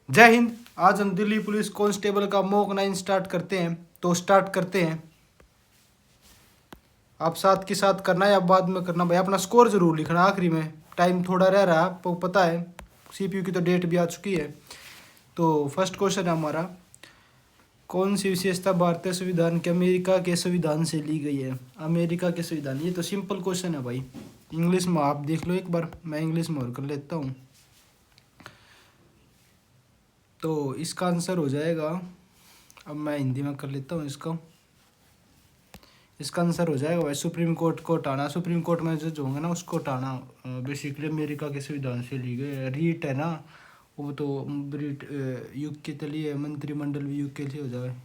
जय हिंद। आज हम दिल्ली पुलिस कांस्टेबल का मॉक 9 स्टार्ट करते हैं। तो स्टार्ट करते हैं। आप साथ के साथ करना है या बाद में करना भाई, अपना स्कोर जरूर लिखना आखिरी में। टाइम थोड़ा रह रहा है, आपको पता है सीपीयू की तो डेट भी आ चुकी है। तो फर्स्ट क्वेश्चन है हमारा, कौन सी विशेषता भारतीय संविधान के अमेरिका के संविधान से ली गई है? अमेरिका के संविधान, ये तो सिंपल क्वेश्चन है भाई। इंग्लिश में आप देख लो एक बार, मैं इंग्लिश में और कर लेता हूँ। तो इसका आंसर हो जाएगा, अब मैं हिंदी में कर लेता हूँ इसका आंसर हो जाएगा भाई सुप्रीम कोर्ट को हटाना। सुप्रीम कोर्ट में जज होंगे ना उसको हटाना। बेसिकली अमेरिका के संविधान से ली गई। रीट है ना, वो तो ब्रिट यूके के लिए मंत्रिमंडल भी यूके से हो जाए।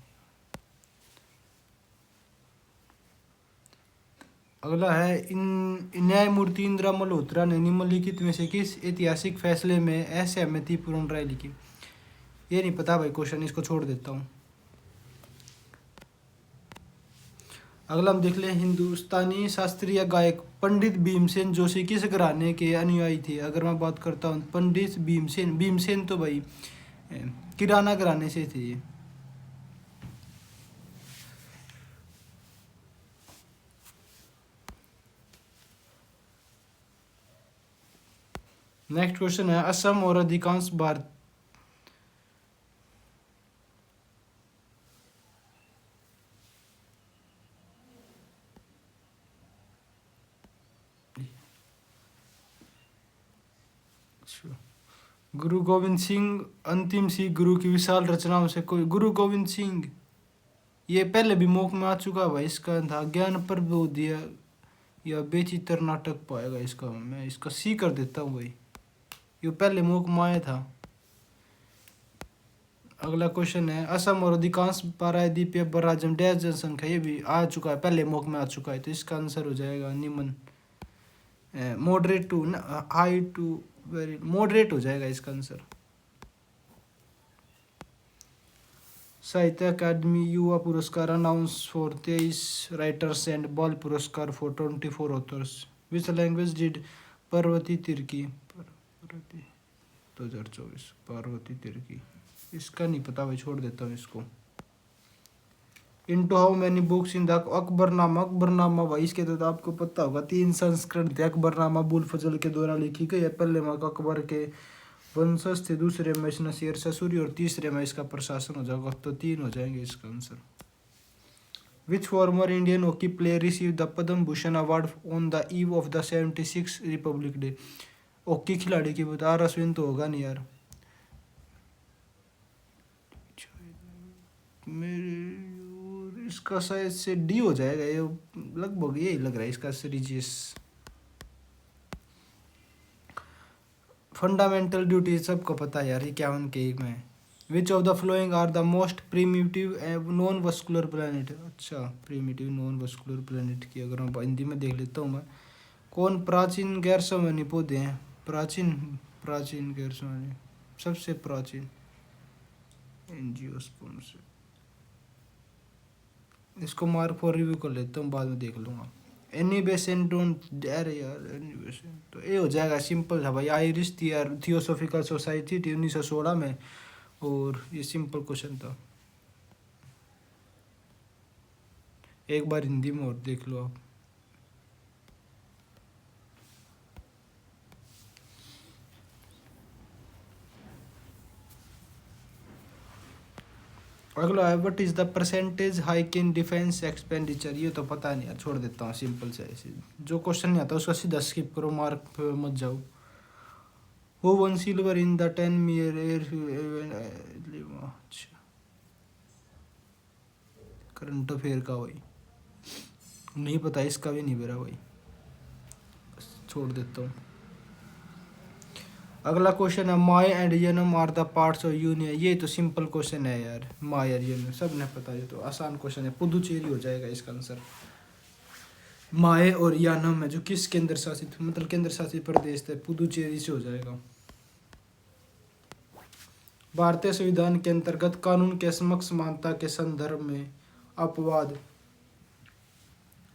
अगला है, इन न्यायमूर्ति इंदिरा मल्होत्रा ने निम्नलिखित में से किस ऐतिहासिक फैसले में असहमतिपूर्ण राय लिखी? ये नहीं पता भाई क्वेश्चन, इसको छोड़ देता हूँ। अगला हम देख लें, हिंदुस्तानी शास्त्रीय गायक पंडित भीमसेन जोशी किस घराने के अनुयायी थे? अगर मैं बात करता हूँ पंडित भीमसेन तो भाई किराना घराने से थे ये। नेक्स्ट क्वेश्चन है, असम और अधिकांश भारत गुरु गोविंद सिंह अंतिम सिख गुरु की विशाल रचनाओं से कोई? गुरु गोविंद सिंह ये पहले भी मॉक में आ चुका है भाई। इसका था ज्ञान प्रबोधिया या बेचित्र नाटक पाएगा इसका। मैं इसका सी कर देता हूँ भाई, ये पहले मॉक में आया था। अगला क्वेश्चन है, असम और अधिकांश प्रायद्वीपीय राज्य डैश जनसंख्या, ये भी आ चुका है, पहले मॉक में आ चुका है। तो इसका आंसर हो जाएगा निम्न moderate to high to very moderate हो जाएगा इसका आंसर। साहित्य अकादमी युवा पुरस्कार अनाउंस फॉर 23 राइटर्स एंड बाल पुरस्कार for 24 authors. Which language did Parvati Tirkey 2024 Parvati Tirkey? इसका नहीं पता भाई, छोड़ देता हूँ इसको। Into how many books in the Akbarnama भाई, इसके तो आपको पता होगा 3 संस्करण थे। अकबरनामा बुल फजल के द्वारा लिखी गई है। पहले में अकबर के वंशज थे, दूसरे में इसने शेर ससूरी और तीसरे में इसका प्रशासन हो जाएगा। तो 3 हो जाएंगे इसका answer. Which former Indian hockey player receive the Padma Bhushan award on the eve of the 76 Republic day? Hockey खिलाड़ी की बता, अश्विन तो होगा नहीं यार। मेरे इसका शायद से डी हो जाएगा, ये लगभग यही लग रहा है इसका। सीरीजियस फंडामेंटल ड्यूटी सबको पता है यार, ये क्या उनके एक में। Which of the following are the most primitive non vascular planet? अच्छा, प्रीमिटिव नॉन वस्कुलर प्लैनेट की अगर मैं हिंदी में देख लेता हूँ मैं, कौन प्राचीन गैर सामान्य पौधे हैं? प्राचीन गैर सामान्य, सबसे प्राचीन एंजियोस्पर्म से। इसको मार्क फॉर रिव्यू कर लेता हूँ, बाद में देख लूँगा। एनी बेसन डोंट अरे यार, एनी बेसन तो ये हो जाएगा, सिंपल था भाई। आयरिश थियोसॉफिकल सोसाइटी थी 1916 में, और ये सिंपल क्वेश्चन था। एक बार हिंदी में और देख लो आप। अगला है, what is the percentage hike in defence expenditure? ये तो पता नहीं यार, छोड़ देता हूँ। सिंपल से ऐसे जो क्वेश्चन नहीं आता उसका सीधा स्किप करो, मार्क पे मत जाओ। Who won silver in the 10 metre air? अच्छा, करंट अफेयर का भाई नहीं पता, इसका भी नहीं मेरा भाई, छोड़ देता हूँ। अगला क्वेश्चन है, Mahe and Yanam are the parts of union? ये तो सिंपल क्वेश्चन है यार, माय और यनम सब ने पता, ये तो आसान क्वेश्चन है। पुदुचेरी हो जाएगा इसका आंसर। माय और यानम है जो किस केंद्र शासित, मतलब केंद्र शासित प्रदेश थे, पुदुचेरी से हो जाएगा। भारतीय संविधान के अंतर्गत कानून के समक्ष समानता के संदर्भ में अपवाद,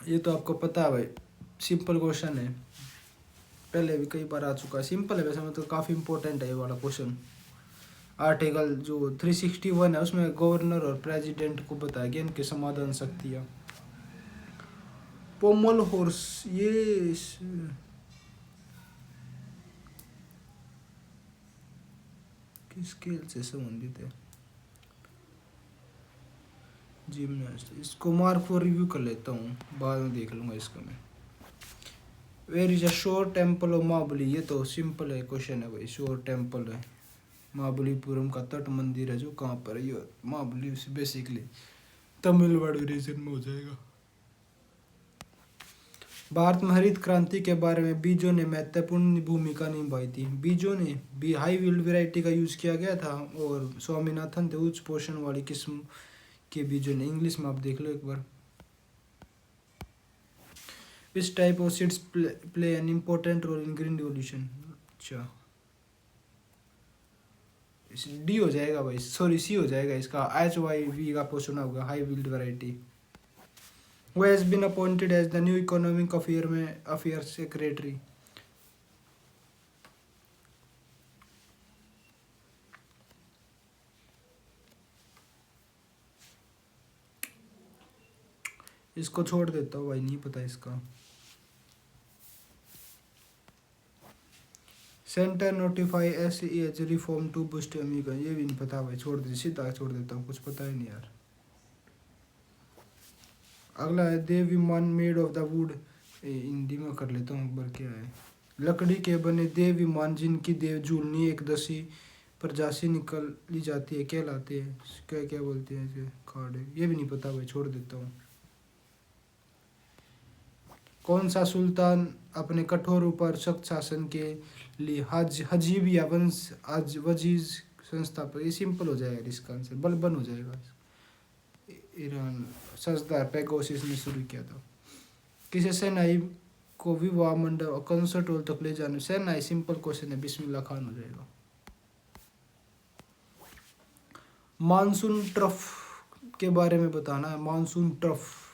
ये तो आपको पता है भाई, सिंपल क्वेश्चन है, पहले भी कई बार आ चुका है। सिंपल है वैसे, मतलब काफ़ी इंपॉर्टेंट है ये वाला क्वेश्चन। आर्टिकल जो 361 है उसमें गवर्नर और प्रेसिडेंट को बताया गया इनके समाधान शक्तियाँ। पोमल हॉर्स ये किस खेल से संबंधित है? जिम्नास्ट। इसको मार्क फॉर रिव्यू कर लेता हूँ, बाद में देख लूँगा इसका मैं। वेयर इज अ शोर टेम्पल ऑफ महाबली, ये तो सिंपल है क्वेश्चन है भाई। शोर टेम्पल है महाबलीपुरम का तट मंदिर है जो कहाँ पर है, ये महाबली से बेसिकली तमिलनाडु रीजन में हो जाएगा। भारत में हरित क्रांति के बारे में बीजों ने महत्वपूर्ण भूमिका निभाई थी। बीजों ने भी हाई यील्ड वैरायटी का यूज़ किया गया था और स्वामीनाथन थे उच्च पोषण वाली किस्म के बीजों ने। इंग्लिश में आप देख लो एक बार। इस type of seeds play an important role in green revolution. अच्छा डी हो जाएगा भाई, सॉरी सी हो जाएगा इसका। HYV का क्वेश्चन होगा high yield variety. Who has been appointed as the new economic affairs secretary? इसको छोड़ देता हूँ भाई, नहीं पता इसका। Centre notify as reform to boost America, ये भी नहीं पता भाई, छोड़ दे, सीधा छोड़ देता हूँ, कुछ पता ही नहीं यार। अगला है देव विमान made of the wood, Hindi में कर लेता हूँ एक बार। क्या है? लकड़ी के बने देव विमान जिनकी देव झूलनी एकदशी प्रजाति निकली जाती है कहलाते हैं, क्या क्या बोलते हैं इसे? कार्ड है, ये भी नहीं पता भाई, छोड़ देता हूँ। कौन सा सुल्तान अपने कठोर पर सख्त शासन के लिए हजीब या वंश वजीज संस्थापक? ये सिंपल हो जाएगा इसका आंसर, बलबन हो जाएगा। ईरान सजदार पेगोसिस ने शुरू किया था। किसी सेनाई को विवाह मंडप कंसर्ट हॉल तक ले जाने? सेनाई सिंपल क्वेश्चन है, बिस्मिल्लाह खान हो जाएगा। मानसून ट्रफ के बारे में बताना है। Monsoon trough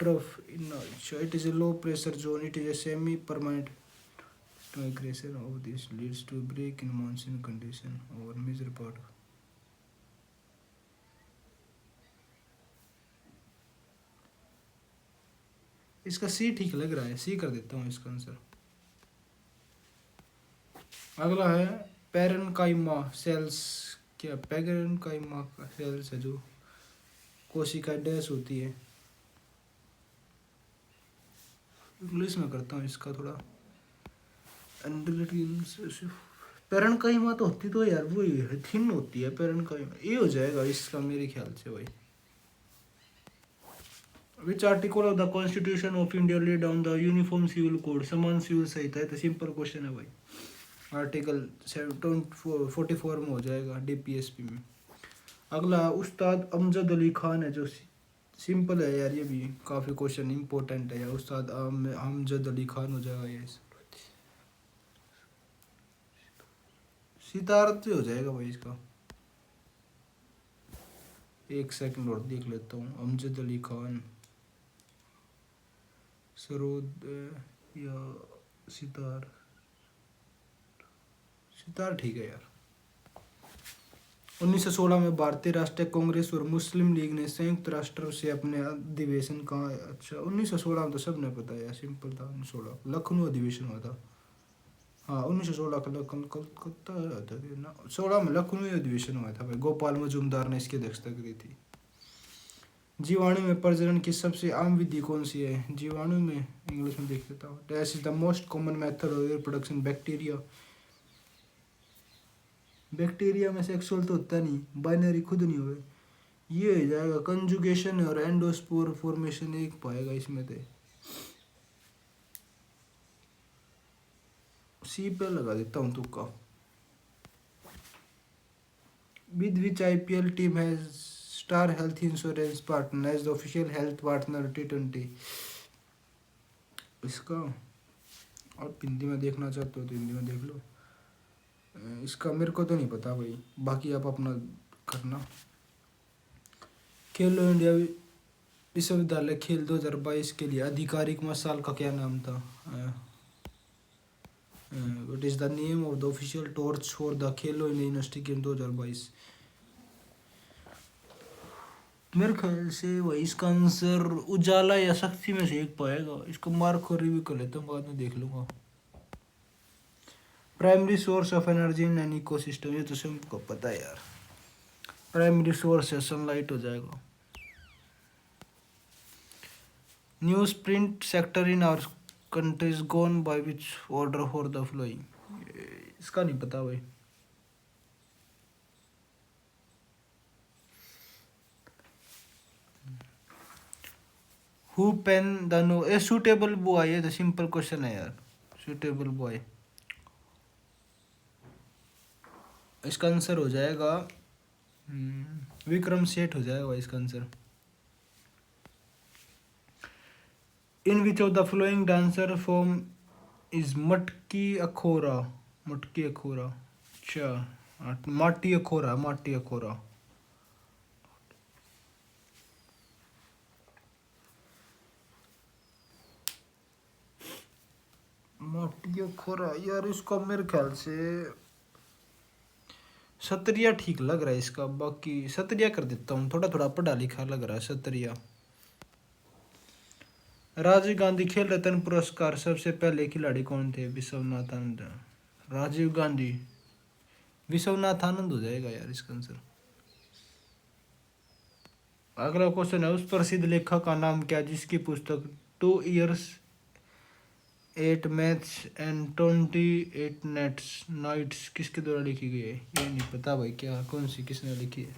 it is a low pressure zone, it is a semi permanent migration of this leads to break in monsoon condition over major part. इसका सी ठीक लग रहा है, सी कर देता हूँ इसका आंसर। अगला है पैरेन्काइमा सेल्स, क्या पैरेन्काइमा का सेल्स है जो कोशिका डैश होती है। इंग्लिश में करता हूँ इसका थोड़ा। पैरेन्काइमा तो होती तो यार वो थिन होती है पैरेन्काइमा, ये हो जाएगा इसका मेरे ख्याल से भाई। Which article of the Constitution of India lay down the uniform civil code? समान सिविल संहिता है, तो सिंपल क्वेश्चन है भाई। आर्टिकल 744 में हो जाएगा DPSP में। अगला उस्ताद अमजद अली खान है जो सिंपल है यार, ये भी काफ़ी क्वेश्चन इंपॉर्टेंट है यार। उस्ताद अमजद अली खान हो जाएगा ये। सितारत हो जाएगा भाई इसका। एक सेकंड और देख लेता हूँ। अमजद अली खान सरोद या सितार, सितार ठीक है यार। 1916 में भारतीय राष्ट्रीय कांग्रेस और मुस्लिम लीग ने संयुक्त राष्ट्र से अपने अधिवेशन का, अच्छा 1916 में तो सबने पता है, सिंपल था। 1916 लखनऊ अधिवेशन हुआ था। हाँ 1916 का कलकत्ता था, 16 में लखनऊ अधिवेशन हुआ था भाई। गोपाल मजूमदार ने इसकी अध्यक्षता करी थी। जीवाणु में प्रजनन की सबसे आम विधि कौन सी है? जीवाणु में इंग्लिश में देख लेता हूँ। This is the most common method of reproduction bacteria. Bacteria में सेक्सुअल तो होता नहीं, बाइनरी खुद नहीं हुए, ये हो जाएगा कंजुगेशन और एंडोस्पोर फॉर्मेशन एक पाएगा इसमें। थे सी पे लगा देता हूँ तुक्का। With which IPL team has star health insurance partner as the official health partner T20? इसका और हिंदी में देखना चाहते हो तो हिंदी में देख लो, इसका मेरे को तो नहीं पता भाई, बाकी आप अपना करना। खेलो इंडिया विश्वविद्यालय खेल 2022 के लिए आधिकारिक मसाल का क्या नाम था? What is the name of the official torch for the Khelo India university game 2022? मेरे ख्याल से वही इसका आंसर उजाला या शक्ति में से एक पाएगा। इसको मार्क और रिव्यू कर लेता हूँ, बाद में देख लूंगा। Primary source of energy in an ecosystem, ये तो सबको पता है यार। प्राइमरी सोर्स है सनलाइट हो जाएगा। News print sector in our country is gone by which order for the following, इसका नहीं पता भाई। Who pen the novel a suitable boy, ये तो सिंपल क्वेश्चन है यार। सूटेबल बॉय, इसका आंसर हो जाएगा विक्रम सेठ हो जाएगा इसका answer. In which of the flowing dancer form is मटकी अखोरा? मटकी अखोरा, अच्छा माटी अखोरा, माटी अखोरा। माटी अखोरा यार, इसका मेरे ख्याल से सत्रिया ठीक लग रहा है इसका। बाकी सत्रिया कर देता हूँ, थोड़ा थोड़ा पढ़ा लिखा लग रहा है सत्रिया। राजीव गांधी खेल रत्न पुरस्कार सबसे पहले खिलाड़ी कौन थे? विश्वनाथ आनंद। राजीव गांधी, विश्वनाथ आनंद हो जाएगा यार इसका आंसर। अगला क्वेश्चन है, उस प्रसिद्ध लेखक का नाम क्या जिसकी पुस्तक 2 years 8 मैथ्स एंड 28 नाइट्स किसके द्वारा लिखी गई है? ये नहीं पता भाई, क्या कौन सी किसने लिखी है।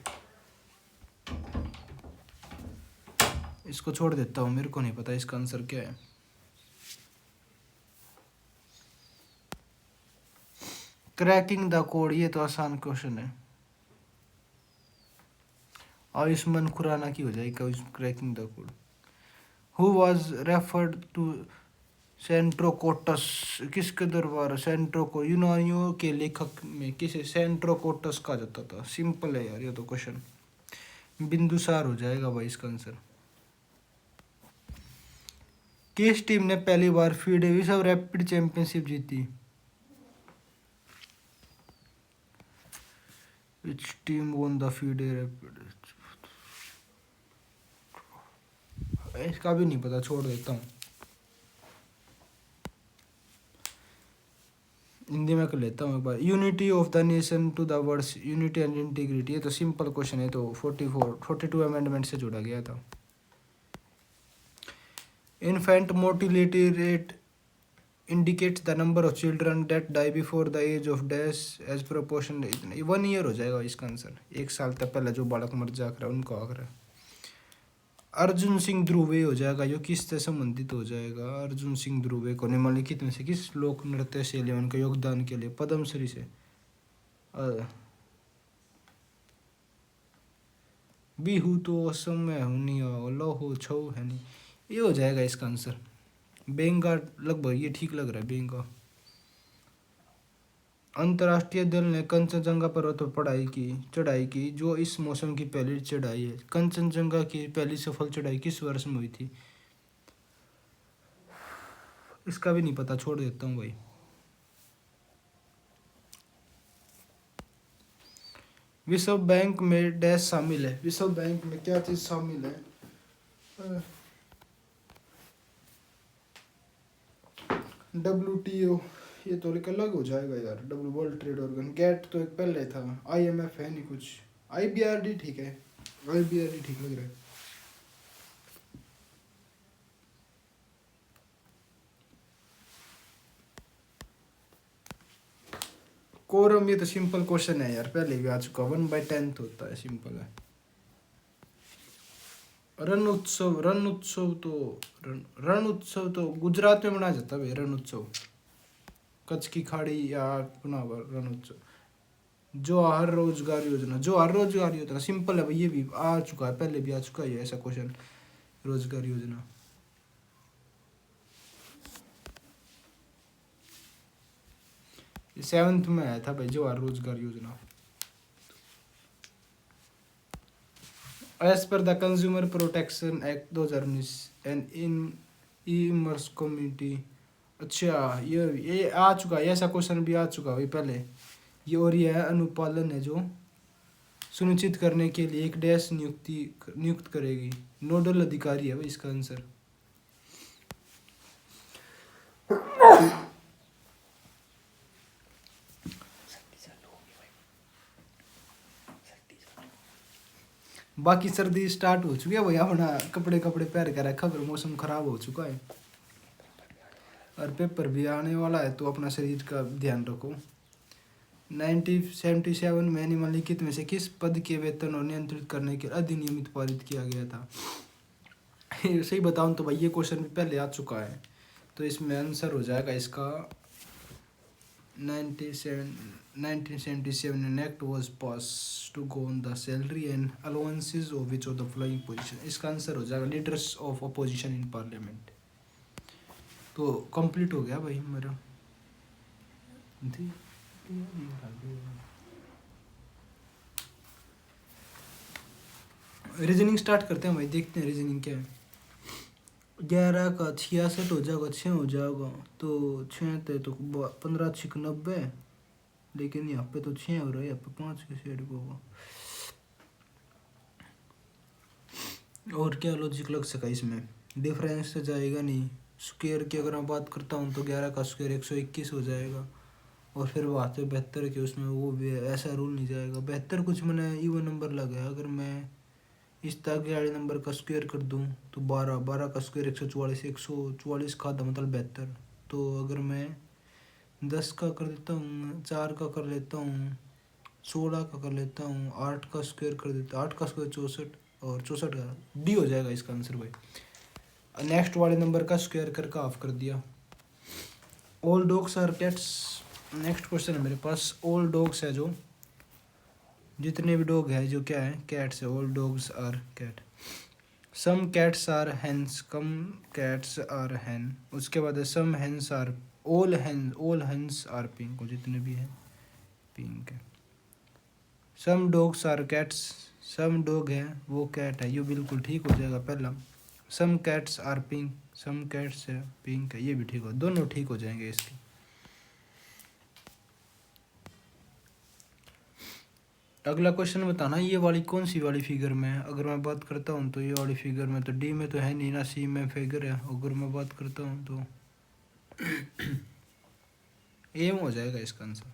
इसको छोड़ देता हूँ, मेरे को नहीं पता इसका आंसर क्या है। क्रैकिंग द कोड, ये तो आसान क्वेश्चन है। आयुष्मान खुराना की हो जाएगी cracking the code. Who was referred to सेंट्रोकोटस, किसके दरबार? सेंट्रोको, यूनानियों के लेखक में किसे सेंट्रोकोटस कहा जाता था? सिंपल है यार ये तो क्वेश्चन। बिंदुसार हो जाएगा भाई इसका आंसर। किस टीम ने पहली बार फीडे विश्व रैपिड चैंपियनशिप जीती? Which team won the FIDE rapid? इसका भी नहीं पता, छोड़ देता हूँ। हिंदी में कर लेता हूँ एक बार। Unity of the nation to the words unity and integrity, ये तो सिंपल क्वेश्चन है, तो 42 अमेंडमेंट से जुड़ा गया था। Infant mortality rate indicates the number of children that die before the age of dash as proportion. 1 year हो जाएगा इसका आंसर। 1 साल तक पहले जो बालक मर जाकर उनको आकर। अर्जुन सिंह ध्रुवे हो जाएगा, जो किससे संबंधित हो जाएगा? अर्जुन सिंह ध्रुवे को निम्नलिखित में से किस लोक नृत्य शैली में उनके योगदान के लिए पद्मश्री से बिहू तो असम में हुनिया लहो छो है नहीं, ये हो जाएगा इसका आंसर। बेंगा लगभग ये ठीक लग रहा है, बेंगा। अंतर्राष्ट्रीय दल ने कंचनजंगा पर्वत पर चढ़ाई की जो इस मौसम की पहली चढ़ाई है। कंचनजंगा की पहली सफल चढ़ाई किस वर्ष में हुई थी? इसका भी नहीं पता, छोड़ देता हूँ भाई। विश्व बैंक में डैश शामिल है? विश्व बैंक में क्या चीज शामिल है? WTO, ये तो अलग हो जाएगा यार। W world trade organ. गेट तो एक पहले था, IMF है नहीं कुछ। IBRD ठीक है, IBRD ठीक लग रहा है। कोरम, ये तो सिंपल क्वेश्चन है यार, पहले भी आ चुका। 1/10 होता है, सिंपल है। रण उत्सव तो गुजरात में मनाया जाता है भाई। रण उत्सव कच्छ की खाड़ी या अपना रण उत्सव। जवाहर रोजगार योजना सिंपल है भाई, ये भी आ चुका है, पहले भी आ चुका है ऐसा क्वेश्चन। रोजगार योजना 7th में आया था भाई, जवाहर रोजगार योजना। As per the consumer protection act 2019 an in e-commerce community अच्छा, ये आ चुका है, ऐसा क्वेश्चन भी आ चुका है भाई पहले। ये और ये है अनुपालन है जो सुनिश्चित करने के लिए एक डैश नियुक्त करेगी। नोडल अधिकारी है भाई इसका आंसर। बाकी सर्दी स्टार्ट हो चुकी है भाई, अपना कपड़े कपड़े पहन कर रखा, फिर मौसम खराब हो चुका है और पेपर भी आने वाला है, तो अपना शरीर का ध्यान रखो। 1977 में निम्नलिखित में से किस पद के वेतन और नियंत्रित करने के अधिनियमित पारित किया गया था? सही बताऊं तो भाई ये क्वेश्चन भी पहले आ चुका है, तो इसमें आंसर हो जाएगा इसका 1977 an act was passed to govern the salary and allowances of which of the following position। इसका आंसर हो जाएगा leaders of opposition in parliament. तो कंप्लीट हो गया भाई मेरा। रीजनिंग स्टार्ट करते हैं भाई, देखते हैं रीजनिंग क्या है। 11 का 66 हो जाएगा, 6 हो जाएगा, तो 6 थे तो 15 6 90, लेकिन यहाँ पे तो 6 हो रहा है, यहाँ पे 5 के साइड को होगा। और क्या लॉजिक लग सका इसमें? डिफरेंस तो जाएगा नहीं। स्क्वायर की अगर मैं बात करता हूँ तो 11 का स्क्वायर 121 हो जाएगा, और फिर बात है 72 के, उसमें वो भी ऐसा रूल नहीं जाएगा। 72 कुछ मैंने इवन नंबर लगा है, अगर मैं इस आगे वाले नंबर का स्क्वायर कर दूं तो 12 का स्क्वायर 144, 144 का आधा मतलब 72। तो अगर मैं 10 का कर देता हूँ, 4 का कर लेता हूँ, 16 का कर लेता हूँ, 8 का स्क्वायर कर देता हूँ, 8 का स्क्वायर 64, और 64 का डी हो जाएगा इसका आंसर भाई। नेक्स्ट वाले नंबर का स्क्वायर करके हाफ कर दिया। All dogs are cats. Next question है मेरे पास। ऑल डॉग्स है जो, जितने भी डॉग है जो क्या है, कैट्स है। All dogs are cat. Some cats are hens, come cats are hen. उसके बाद है some hens are, all hens are pink, जितने भी हैं पिंक है। Some dogs are cats, some dog है वो कैट है, ये बिल्कुल ठीक हो जाएगा पहला। Some cats are pink, some cats है पिंक है, ये भी ठीक हो, दोनों ठीक हो जाएंगे इसके। अगला क्वेश्चन बताना ये वाली कौन सी वाली फिगर में है। अगर मैं बात करता हूँ तो ये वाली फिगर में तो डी में तो है नहीं ना, सी में फिगर है। अगर मैं बात करता हूँ तो एम हो जाएगा इसका आंसर।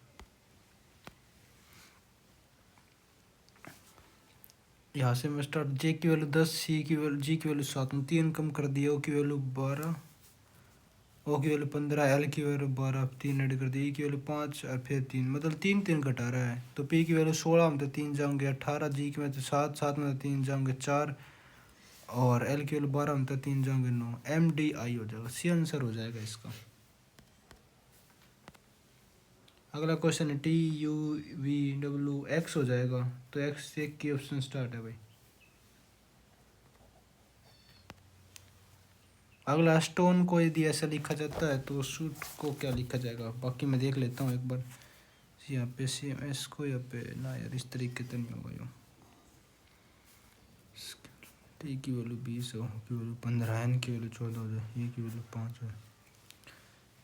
यहाँ से मैं स्टार्ट, जे की वैल्यू 10, सी की वैल्यू, जी की वैल्यू 7 में 3 कम कर दिया, ओ की वैल्यू 12, ओ की वैल्यू 15, एल की वैल्यू 12, 3 ऐड कर दिया, ई की वैल्यू 5 और फिर 3, मतलब 3 घटा रहा है। तो पी की वैल्यू 16 में तो 3 जाओगे 18, जी की वैल्यू 7, 7 में तो 3 जाओगे 4, और एल की वैल्यू 12 में तो 3 जाओगे 9। एम डी आई हो जाएगा, सी आंसर हो जाएगा इसका। अगला क्वेश्चन है T U V W x हो जाएगा, तो एक्स से की ऑप्शन स्टार्ट है भाई। अगला स्टोन को यदि ऐसा लिखा जाता है तो सूट को क्या लिखा जाएगा, बाकी मैं देख लेता हूँ एक बार। यहाँ पे सी एस को, यहाँ पे ना यार इस तरीके तो नहीं होगा यो। टी की वैल्यू 20 हो, की वैल्यू 15, एन की वैल्यू 14 हो जाए, ई की वैल्यू 5 है,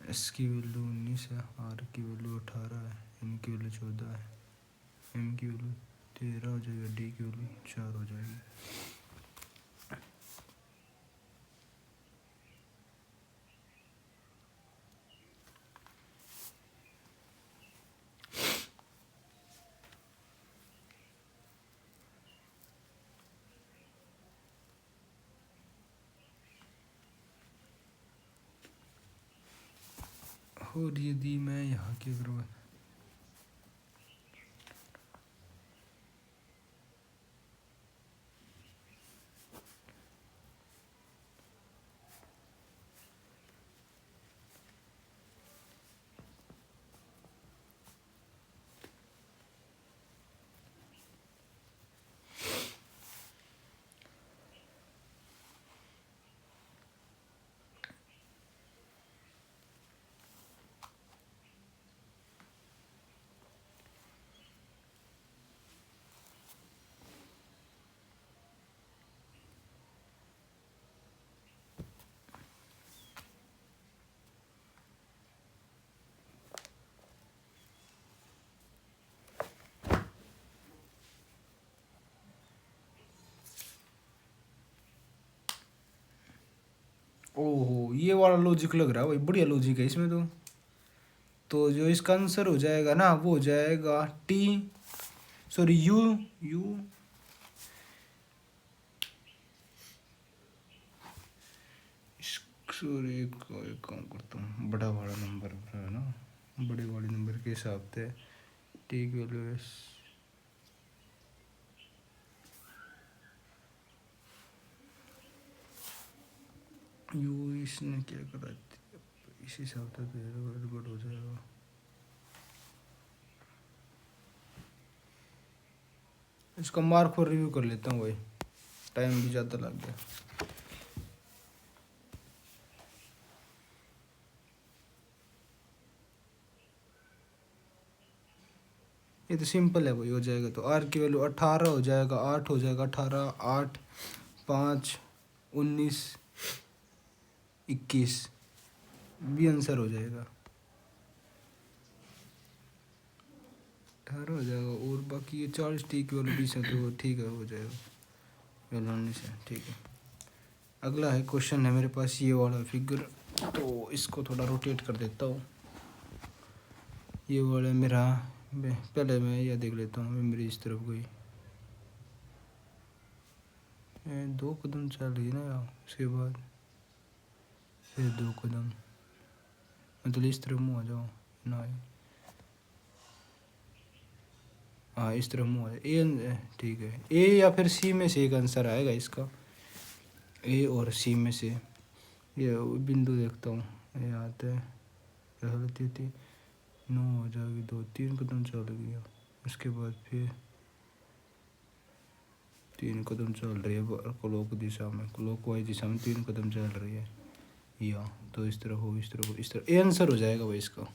एस की वैल्यू 19 है, आर की वैल्यू 18 है, एन की वैल्यू 14 है, एम की वैल्यू 13 हो जाएगा, डी की वैल्यू 4 हो जाएगी। और यदि मैं यहाँ की अगर ये वाला लॉजिक लग रहा है भाई, बढ़िया लॉजिक है इसमें तो जो इसका आंसर हो जाएगा ना वो हो जाएगा T, sorry you you sorry एक काम करता हूँ, बड़ा वाला नंबर है ना, बड़े वाले नंबर के हिसाब से टी की वैल्यू यू, इसने क्या करा इस हिसाब से तो गड़बड़ हो जाएगा। इसका मार्क पर रिव्यू कर लेता हूँ भाई, टाइम भी ज़्यादा लग गया। ये तो सिंपल है भाई, हो जाएगा तो आर की वैल्यू 18 हो जाएगा, 8 हो जाएगा, 18 8 5 19 21 भी आंसर हो जाएगा, 18 हो जाएगा। और बाकी ये 40 टी की वैल्यू 20 है तो ठीक है, हो जाएगा, वैल्यू 19 है, ठीक है। अगला है क्वेश्चन है मेरे पास ये वाला फिगर, तो इसको थोड़ा रोटेट कर देता हूँ। ये वाला मेरा पहले मैं यह देख लेता हूँ, मेरी इस तरफ गई 2 कदम चल रही है ना यार, उसके बाद फिर 2 कदम, मतलब इस तरफ मुँह आ जाओ ना, हाँ इस तरफ मुँह आ जाए, ए ठीक है, ए या फिर सी में से एक आंसर आएगा इसका, ए और सी में से। ये बिंदु देखता हूँ, ये आता है गलती होती, 9 हो जाएगी, 2 3 कदम चल गया, उसके बाद फिर 3 कदम चल रही है क्लॉक दिशा में, क्लॉक वाइज दिशा में 3 कदम चल रही है, या तो इस तरह हो, इस तरह हो, इस तरह, ये आंसर हो जाएगा भाई इसका।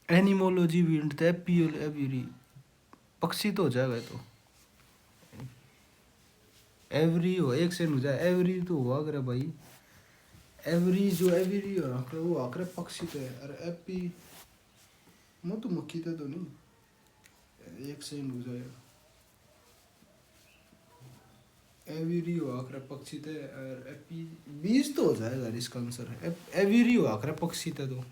एनिमोलॉजी विंड एपियोल एवरी, पक्षी तो हो जाएगा तो, एवरी हो, एक सेकंड हो जाए, एवरी तो हुआ अगर भाई, एवरी जो एवरी हो वो आकर पक्षी तो है, अरे एपी मधुमक्खी तो नहीं, एक सेकंड हो जाएगा, एवरी हो आकर पक्षी थे, और एपी 20 तो हो जाएगा इसका आंसर, एवरी हो आकर पक्षी थे तो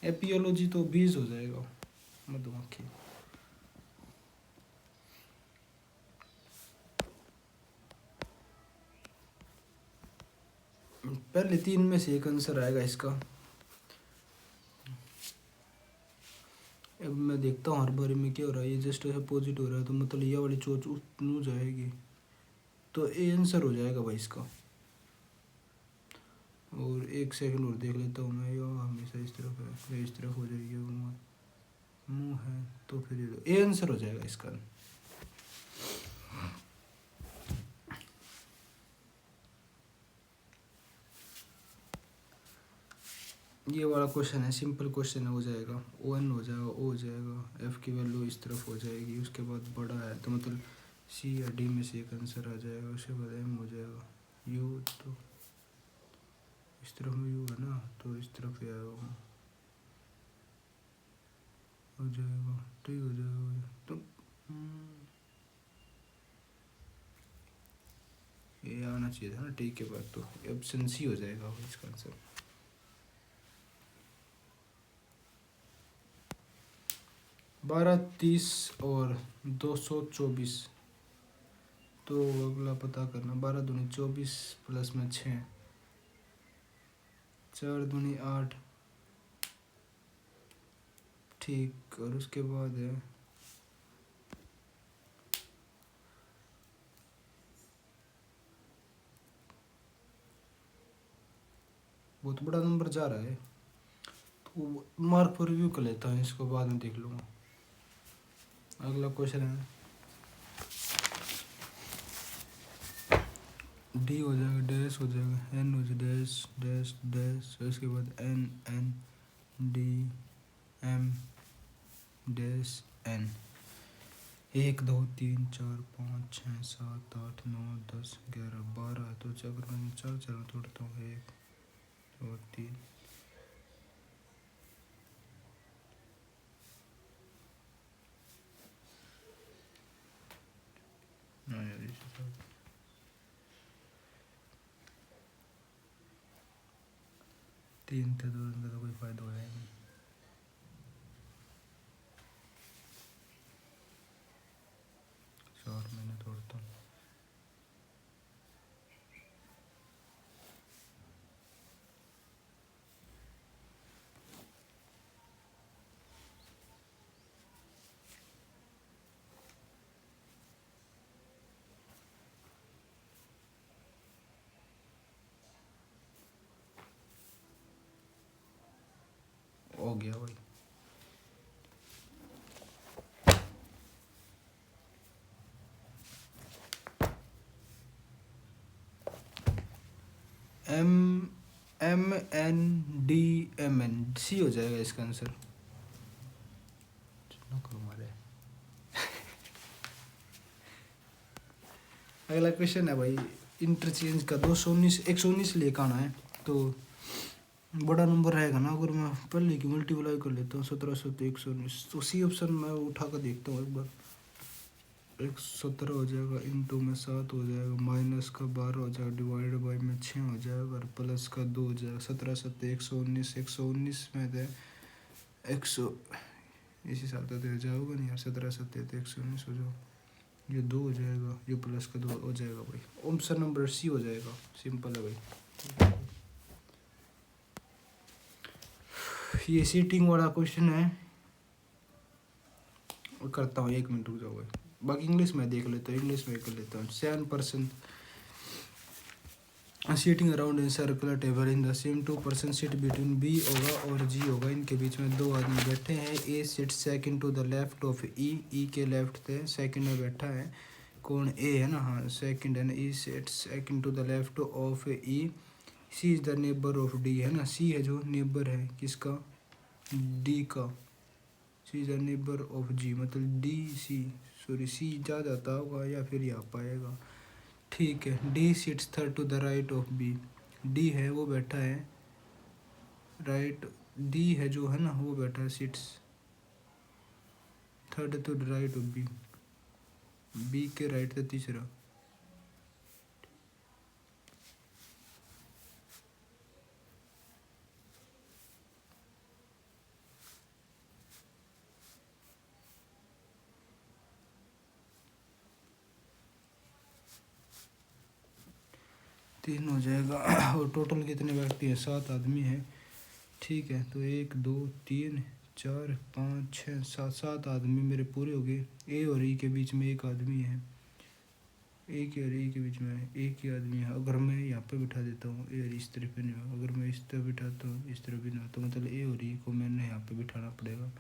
एपियोलॉजी तो 20 हो जाएगा, मधुमक्खी। पहले 3 में से एक आंसर आएगा इसका। अब मैं देखता हूँ हर बारी में क्या हो रहा है, ये जस्ट अपोजिट हो रहा है तो मतलब ये वाली चोच उतनू जाएगी, तो ये आंसर हो जाएगा भाई इसका। और एक सेकंड और देख लेता हूँ मैं, ये हमेशा इस तरफ है, इस तरफ हो जाएगी, मुँह है तो फिर ये आंसर हो जाएगा इसका। ये वाला क्वेश्चन है, सिंपल क्वेश्चन हो जाएगा, ओ एन हो जाएगा, ओ हो जाएगा, एफ की वैल्यू इस तरफ हो जाएगी, उसके बाद बड़ा है तो मतलब सी या डी में से एक आंसर आ जाएगा, उसके बाद एम हो जाएगा, यू तो इस तरफ में यू है ना तो इस तरफ ही आएगा, हो जाएगा, ठीक हो जाएगा तो ये आना चाहिए था ना ठीक के बाद, तो ऑप्शन सी हो जाएगा इसका आंसर। 12 30 और 224, तो अगला पता करना, 12 दूनी 24 प्लस में 6, 4 दूनी 8, ठीक, और उसके बाद है बहुत बड़ा नंबर जा रहा है, तो मार्क पर रिव्यू कर लेता हूँ, इसको बाद में देख लूँगा। अगला क्वेश्चन है, डी हो जाएगा, डैश हो जाएगा, एन हो जाएगा, डैश डैश डैश, उसके बाद N N D M dash N, 1 2 3 4 5 6 7 8 9 10 11 12, तो चक्र में 4 4 तोड़ता हूँ, 1 2 3 हाँ यार इस हिसाब से। 3 थे 2 का तो कोई फायदा होया ही नहीं। चार महीने तोड़ता हूँ। हो गया भाई। MNDMN सी हो जाएगा इसका आंसर। अगला क्वेश्चन है भाई इंटरचेंज का 219 119 लेकर आना है। तो बड़ा नंबर रहेगा ना, अगर मैं पहले की मल्टीप्लाई कर लेता हूँ 1700 तो 119, तो सी ऑप्शन मैं उठा कर देखता हूँ एक बार। 117 हो जाएगा, इंटू में 7 हो जाएगा, माइनस का 12 हो जाएगा, डिवाइड बाई में 6 हो जाएगा, और प्लस का 2 हो जाएगा। 17 7 119, 119 में थे 100, इस हिसाब से तो जाओगा नहीं यार। 17 7 तो 119 हो जाओ, ये 2 हो जाएगा, ये प्लस का 2 हो जाएगा भाई। ऑप्शन नंबर सी हो जाएगा, सिंपल है भाई। ये सीटिंग वाला क्वेश्चन है, करता हूँ 1 मिनट रुक जाओ भाई। बाकी इंग्लिश में देख लेता हूँ, इंग्लिश में कर लेता हूँ। 7% sitting around in circular table in the same 2% seat between B होगा और जी होगा, इनके बीच में 2 आदमी बैठे हैं। A seat second to the left of E के लेफ्ट थे, सेकंड में बैठा है कौन, ए है ना, हाँ सेकंड है ना। E seat second to the left of E, C is the neighbour of D है ना, सी है जो नेबर है किसका, डी का। सी इज़ द नेबर ऑफ जी, मतलब डी सी, सॉरी सी जा जाता होगा या फिर यहाँ पाएगा, ठीक है। D sits third to the right of B, D है वो बैठा है राइट, डी है जो है ना वो बैठा है, sits third to the right of B, B के राइट था तीसरा। तीन हो जाएगा। और टोटल कितने व्यक्ति हैं, 7 आदमी हैं, ठीक है। तो 1 2 3 4 5 6 7, 7 आदमी मेरे पूरे हो गए। ए और ई के बीच में एक आदमी है, ए के और ई के बीच में एक ही आदमी है। अगर मैं यहाँ पे बिठा देता हूँ ए और इस तरफ नहीं होगा, अगर मैं इस तरफ बिठाता हूँ इस तरफ भी नहीं, तो मतलब ए और ई को मैंने यहाँ पे बिठाना पड़ेगा,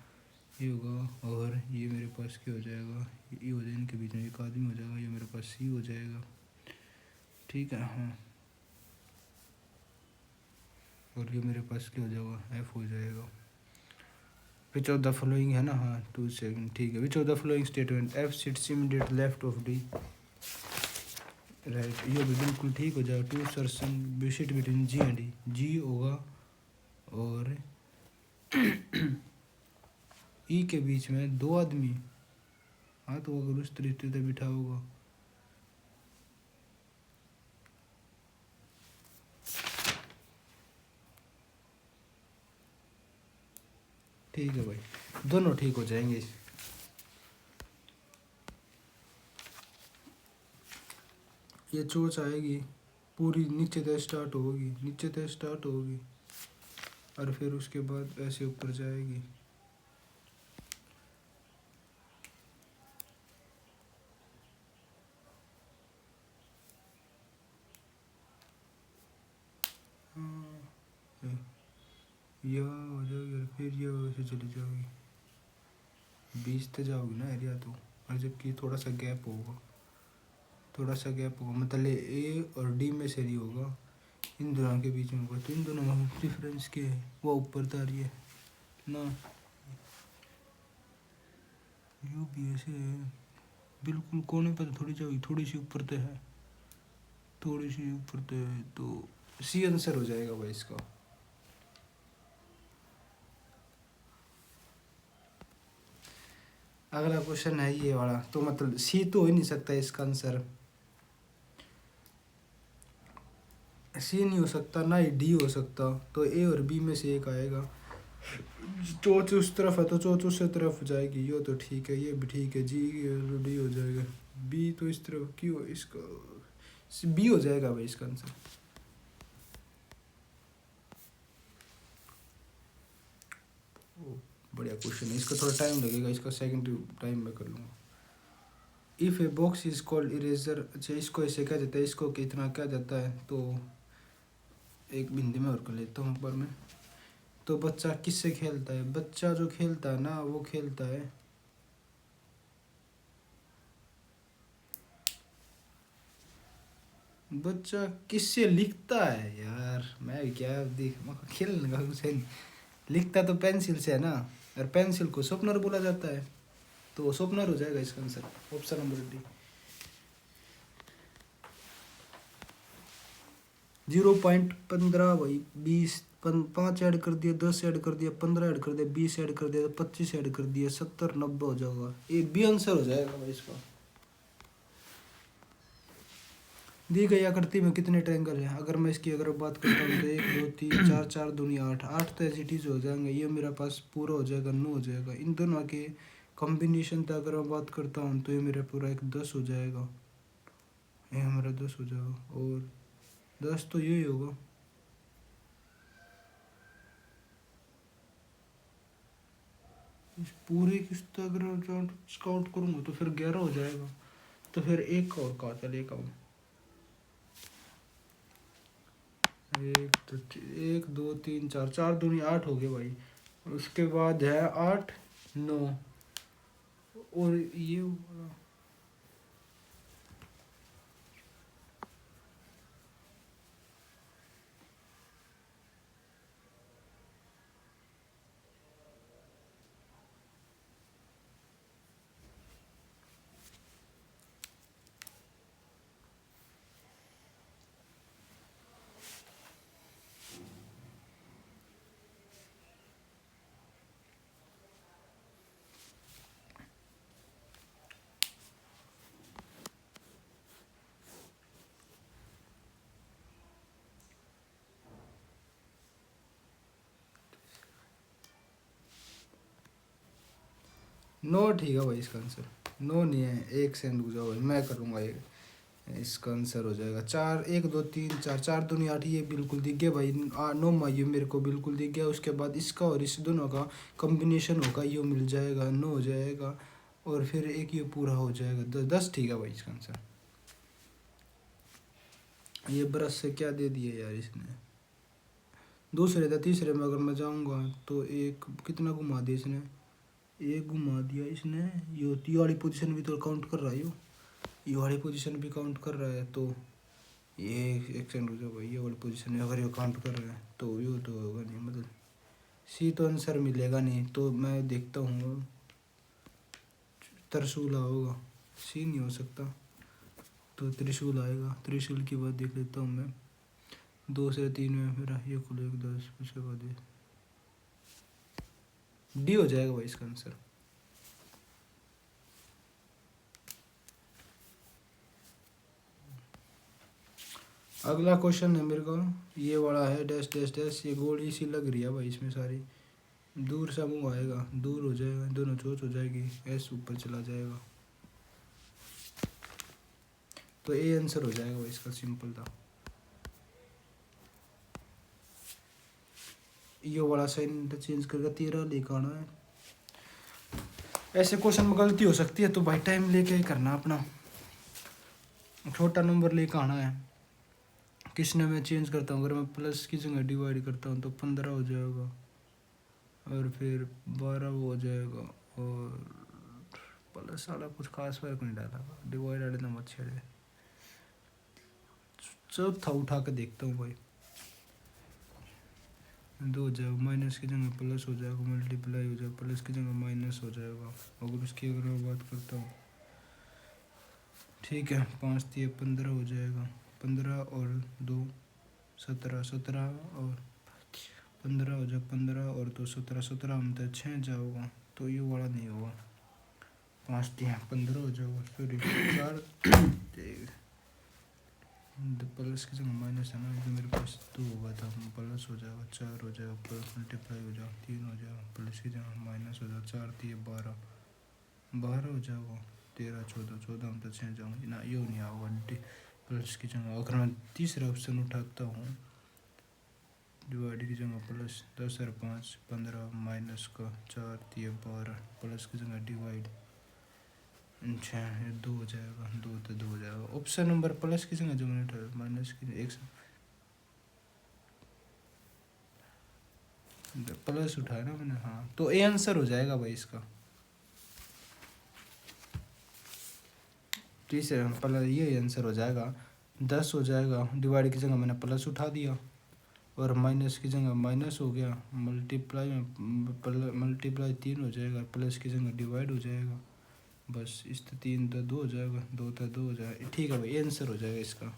ये होगा। और ये मेरे पास क्या हो जाएगा, ये हो जाएगा, इनके बीच में एक आदमी हो जाएगा, ये मेरे पास सी हो जाएगा, ठीक है। हाँ, और ये मेरे पास क्या हो जाएगा, एफ हो जाएगा। विच ऑफ द फॉलोइंग है ना, हाँ 2 सेकंड, ठीक है। विच of the following statement, F sits immediate left of D, right, ये भी बिल्कुल ठीक हो जाएगा। 2 सर्सन बिशिट बिटवीन जी एंड डी, जी होगा और ई के बीच में 2 आदमी, हाँ तो अगर उस तरीके से बिठा होगा, ठीक है भाई, दोनों ठीक हो जाएंगे। ये चोच आएगी पूरी नीचे से स्टार्ट होगी, नीचे से स्टार्ट होगी और फिर उसके बाद ऐसे ऊपर जाएगी। हाँ, यह हो जाएगी और फिर ये वैसे चली जाएगी, 20 तक जाओगी ना एरिया तो, और जबकि थोड़ा सा गैप होगा, थोड़ा सा गैप होगा, मतलब ए और डी में से नहीं होगा, इन दोनों के बीच में होगा। तो इन दोनों में डिफरेंस क्या है, वो ऊपर था रही है ना, यू भी ऐसे है बिल्कुल कोने पर, थोड़ी जाओगी, थोड़ी सी ऊपर तो है, थोड़ी सी ऊपर तो है, तो सी आंसर हो जाएगा भाई इसका। अगला क्वेश्चन है ये वाला, तो मतलब सी तो हो ही नहीं सकता इसका आंसर, सी नहीं हो सकता, ना ही डी हो सकता, तो ए और बी में से एक आएगा। चोच उस तरफ है तो चोच उस तरफ जाएगी, ये तो ठीक है, ये भी ठीक है, जी डी हो जाएगा। बी तो इस तरफ क्यों, इसका बी हो जाएगा भाई इसका आंसर। बढ़िया क्वेश्चन है, इसका थोड़ा टाइम लगेगा, इसका सेकंड टाइम में कर लूँगा। If a box is called eraser, अच्छा इसको ऐसे क्या जाता है, इसको कितना क्या जाता है, तो एक हिंदी में और कर लेता हूँ पर मैं। तो बच्चा किससे खेलता है, बच्चा जो खेलता है ना वो खेलता है, बच्चा किससे लिखता है यार, मैं क्या देख खेलने का कुछ है नहीं, लिखता तो पेंसिल से है ना, और पेंसिल को शॉर्पनर बोला जाता है, तो शॉर्पनर हो जाएगा इसका आंसर, ऑप्शन नंबर डी। 0.15 भाई, 20 5 ऐड कर दिया, 10 ऐड कर दिया, 15 ऐड कर दिया, 20 ऐड कर दिया, 25 ऐड कर दिया, 70 90 हो जाएगा, ये बी आंसर हो जाएगा भाई इसका। दी गई आकृति में कितने ट्रायंगल हैं, अगर मैं इसकी अगर बात करता हूँ तो 1 2 3 4 4 दूनी 8, 8 तो एज इट इज हो जाएंगे, ये मेरा पास पूरा हो जाएगा 9 हो जाएगा। इन दोनों के कॉम्बिनेशन तक अगर मैं बात करता हूँ तो ये मेरा पूरा एक 10 हो जाएगा, ये हमारा 10 हो जाएगा, और 10 तो यही होगा, इस पूरे किस्त अगर काउंट करूँगा तो फिर 11 हो जाएगा, तो फिर एक और का चलेगा, 1 2 3 4, 4 दूनी 8 हो गए भाई, उसके बाद है 8 9, और ये नो ठीक है भाई इसका आंसर, नो नहीं है, एक सेकंड रुक जाओ भाई, मैं करूँगा ये, इसका आंसर हो जाएगा 4 1 2 3 4, 4 दूनी 8, ये बिल्कुल दिख गया भाई, 9 मा ये मेरे को बिल्कुल दिख गया, उसके बाद इसका और इस दोनों का कॉम्बिनेशन होगा, ये मिल जाएगा 9 हो जाएगा, और फिर एक ये पूरा हो जाएगा 10 ठीक है भाई इसका आंसर। ये ब्रश से क्या दे दिया यार इसने, दूसरे था, तीसरे में अगर मैं जाऊँगा तो एक कितना घुमा दिया इसने, एक घुमा दिया इसने, ये वाली पोजीशन भी तो काउंट कर रहा है, ये वाली पोजीशन भी काउंट कर रहा है, तो ये एक सेकंड रुक जाओ भाई, ये वाली पोजीशन अगर ये काउंट कर रहा है तो ये तो होगा नहीं, मतलब सी तो आंसर मिलेगा नहीं, तो मैं देखता हूँ त्रिशूल होगा, सी नहीं हो सकता, तो त्रिशूल आएगा, त्रिशूल की बात देख लेता हूँ मैं, 2 से 3 में फिर ये खुले 1 10, उसके बाद ये डी हो जाएगा भाई इसका आंसर। अगला क्वेश्चन है मेरे को, ये वाला है डैश डैश डैश, ये गोली सी लग रही है भाई इसमें सारी, दूर सा मुँह आएगा, दूर हो जाएगा, दोनों चोच हो जाएगी, एस ऊपर चला जाएगा, तो ए आंसर हो जाएगा भाई इसका, सिंपल था। ये वाला साइन चेंज करके 13 लेकर आना है, ऐसे क्वेश्चन में गलती हो सकती है, तो भाई टाइम लेके ही करना अपना, छोटा नंबर लेकर आना है। किसने मैं चेंज करता हूँ, अगर मैं प्लस की जगह डिवाइड करता हूँ तो 15 हो जाएगा, और फिर 12 हो जाएगा, और प्लस वाला कुछ खास फर्क नहीं डाला, डिवाइड वाले नंबर छेड़े, चौथा उठा के देखता हूँ भाई, 2 हो जाएगा, माइनस की जगह प्लस हो जाएगा, मल्टीप्लाई हो जाएगा, प्लस की जगह माइनस हो जाएगा, अगर उसकी अगर मैं बात करता हूँ, ठीक है 5 दिए 15 हो जाएगा, 15 और 2 17, 17 और 15 हो जाए, 15 और 2 17, 17 हम तो 6 जाओगा, तो ये वाला नहीं होगा, 5 दिया 15 हो जाएगा, सॉरी 4 प्लस की जगह माइनस है ना, जो मेरे पास 2 होगा था प्लस हो जाएगा, 4 हो जाएगा, प्लस मल्टीप्लाई हो जाएगा 3 हो जाएगा, प्लस की जगह माइनस हो जाएगा, 4 3 12 12 हो जाएगा, 13 14 14 में तो 6 जाऊँगी ना, यो नहीं आएगा प्लस की जगह। अगर मैं तीसरा ऑप्शन उठाता हूँ डिवाइड की जगह प्लस 10 और 5 15 माइनस का 4 3 12 प्लस की जगह डिवाइड, अच्छा ये 2 हो जाएगा, 2 तो 2 हो जाएगा। ऑप्शन नंबर प्लस की जगह जो मैंने उठाया माइनस की एक प्लस उठाया ना मैंने, हाँ तो ए आंसर हो जाएगा भाई इसका। तीसरे प्लस ये आंसर हो जाएगा, 10 हो जाएगा, डिवाइड की जगह मैंने प्लस उठा दिया और माइनस की जगह माइनस हो गया, मल्टीप्लाई में मल्टीप्लाई 3 हो जाएगा, प्लस की जगह डिवाइड हो जाएगा, बस इस तो 3 तो 2 हो जाएगा, 2 तो 2 हो जाएगा, ठीक है भाई ये आंसर हो जाएगा इसका।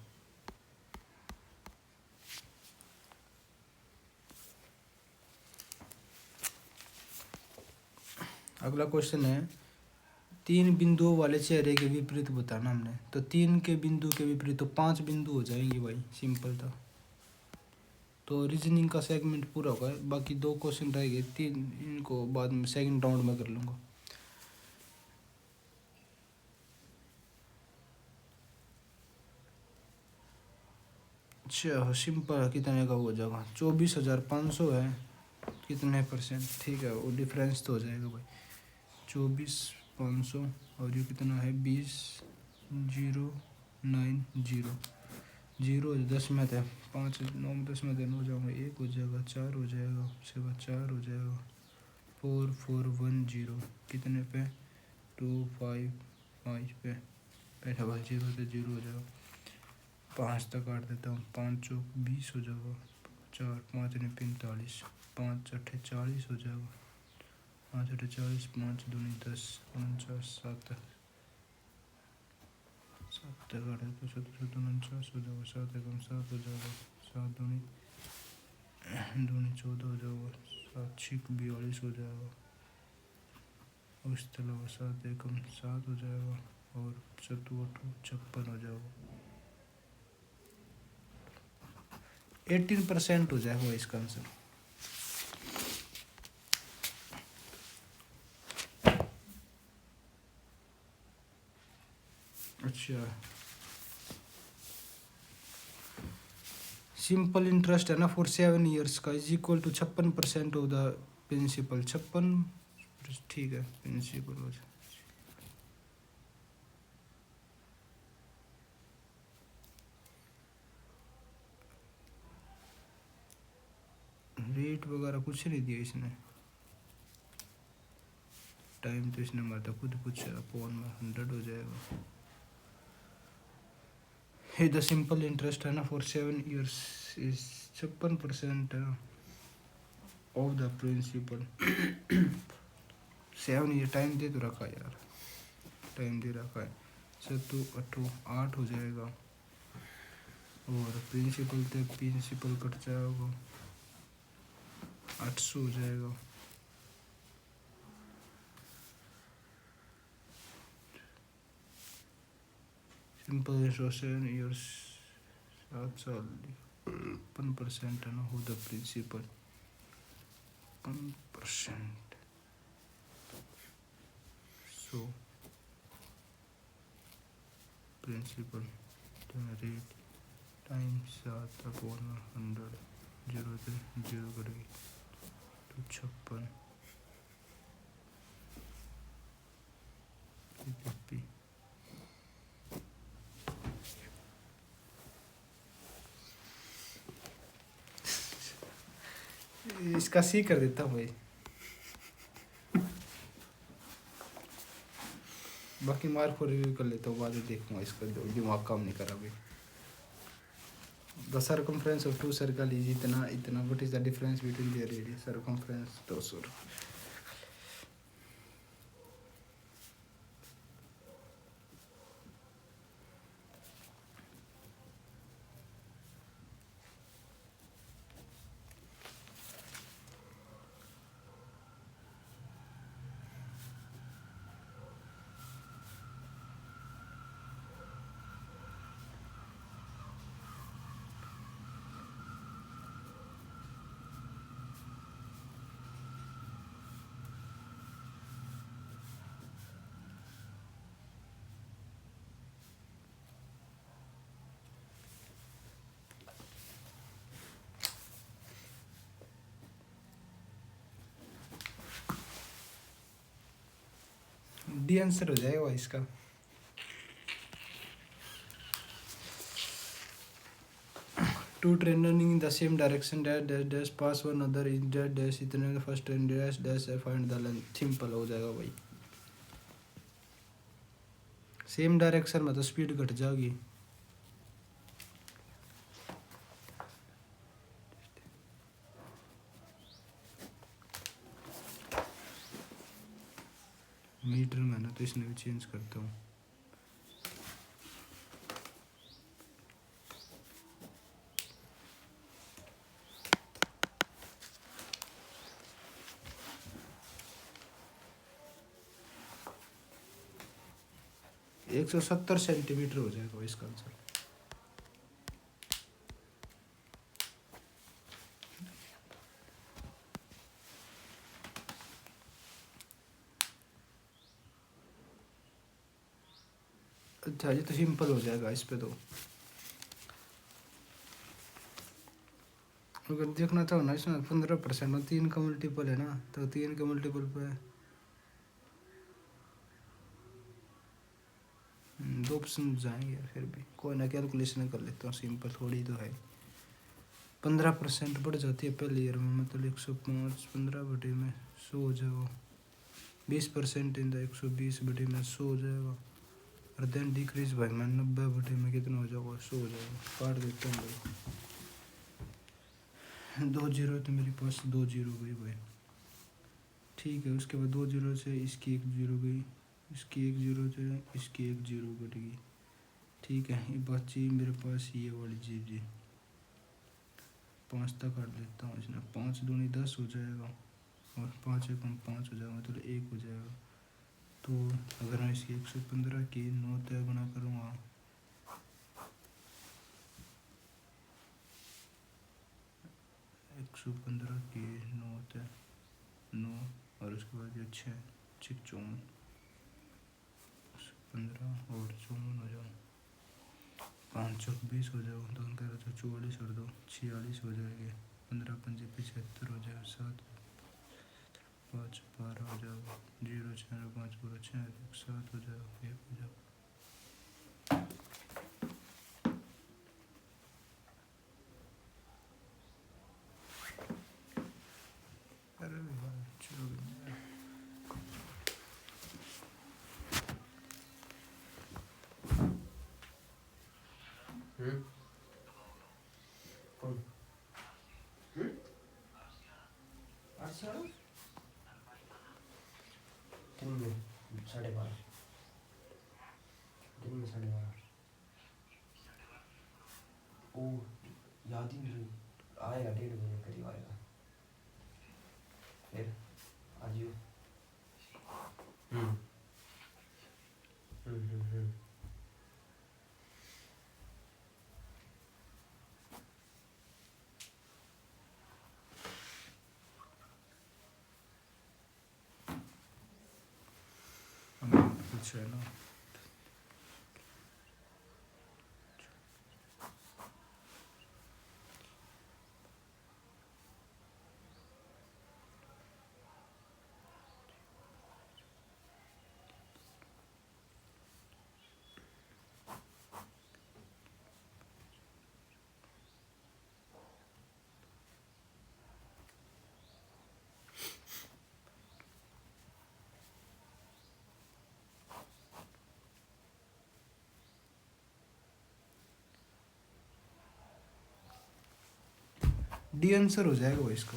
अगला क्वेश्चन है 3 बिंदुओं वाले चेहरे के विपरीत बताना हमने, तो 3 के बिंदु के विपरीत तो 5 बिंदु हो जाएंगे भाई, सिंपल था। तो रीजनिंग का सेगमेंट पूरा होगा, बाकी 2 क्वेश्चन रह गए, 3 इनको बाद में सेकंड राउंड में कर लूँगा। अच्छा सिंपल कितने का हो जाएगा, 24,500 है, कितने परसेंट, ठीक है वो डिफरेंस तो हो जाएगा भाई 24,500 और ये कितना है 20,090 जीरो 10 में थे 5 9 10 में थे 9 जाऊँगा, 1 हो जाएगा, 4 हो जाएगा, उसके बाद 4 हो जाएगा, 4410 कितने पे 255 पे बैठा भाई, 0 से 0 हो जाएगा, 5 तक काट देता हूँ, 5 चौक 20 हो जाएगा, 4 5 ने 45, 5 अट्ठे 40 हो जाएगा, 5 अट्ठे 40, 5 दूनी 10 49 7 7 तक काट देता हूँ, 7 49 हो जाएगा, 7 एकम 7 हो जाएगा, 7 दूनी 14 हो जाएगा, 7 6 42 हो जाएगा, उसके अलावा 7 एकम 7 हो जाएगा और 7 8 56 हो जाएगा, 18% हो जाएगा इसका आंसर। अच्छा सिंपल इंटरेस्ट है ना फॉर 7 ईयर्स का is equal to 56% of the principal, 56 ठीक है प्रिंसिपल हो जाए, रेट वगैरह कुछ नहीं दिया इसने, टाइम तो इसने मारा खुद पूछा, फोन में 100 हो जाएगा। हे द सिंपल इंटरेस्ट है ना for 7 years is 56% of the principal. 7 year time दे तो रखा है यार, टाइम दे रखा है, 7 8 8 हो जाएगा और प्रिंसिपल तो प्रिंसिपल कट जाएगा 800 हो जाएगा, सिंपल इंटरेस्ट 7 ईयर्स 7 साल 1% है ना हो the principal 1%, so principal rate time 7/100 0 से 0 करेगी तो 56 इसका सी कर देता हूँ भाई, बाकी मार्क को रिव्यू कर लेता हूँ बाद में देखूंगा, इसका दिमाग काम नहीं करा भाई। The circumference of 2 circle is इतना इतना, what is the difference between their radius, circumference 200। D answer हो जाएगा भाई इसका। Two train running in the same direction dash dash dash pass one other in dash dash इतने first train dash dash find the length. Simple हो जाएगा भाई। Same direction में तो स्पीड घट जाएगी। मीटर में ना तो इसने भी चेंज करता हूँ। एक 170 सेंटीमीटर हो जाएगा इसका आंसर। अच्छा ये तो सिंपल हो जाएगा इस पे तो। अगर देखना चाहो ना इसमें 15% और 3 का मल्टीपल है ना, तो 3 के मल्टीपल पे 2 ऑप्शन जाएंगे। फिर भी कोई ना, कैलकुलेशन कर लेता हूँ, सिंपल थोड़ी तो है। 15% बढ़ जाती है पहले ईयर में, मतलब 105 15 बटे में 100 हो जाएगा। 20% इन 120 बटे में 100 हो जाएगा। और देन डिक्रीज भाई मैं 90 बटे में कितना हो जाएगा, 100 हो जाएगा। काट देता हूँ भाई। 2 जीरो तो मेरे पास 2 जीरो गई भाई। ठीक है, उसके बाद 2 जीरो से इसकी 1 जीरो गई, इसकी 1 जीरो से इसकी 1 जीरो कट गई। ठीक है, ये बची मेरे पास ये वाली चीज़ जी। 5 तक काट देता हूँ इसमें। 5 दूनी 10 हो जाएगा और 5 एकम 5 हो जाएगा, तो 1 हो जाएगा। तो अगर मैं इसकी 115 की 9 तय गुना करूँगा, एक 115 की 9 तय 9 और उसके बाद ये 6 6 54 15 और 54 हो जाओ, 5 चौक 20 हो जाओ, 2 11 तो 44 और 2 46 हो जाएंगे। 15 पंजे 75 हो जाएगा। 7 5 12 हो जाएगा। 0 6 5 पूरा 6 7 हो जाएगा। 1 हो जाएगा। अरे चलो दिन में 12:30 दिन में 12:30 ओ याद ही नहीं आएगा, 1:30 बजे करीब आएगा। फिर आज यू कुछ है ना। डी आंसर हो जाएगा वो इसको।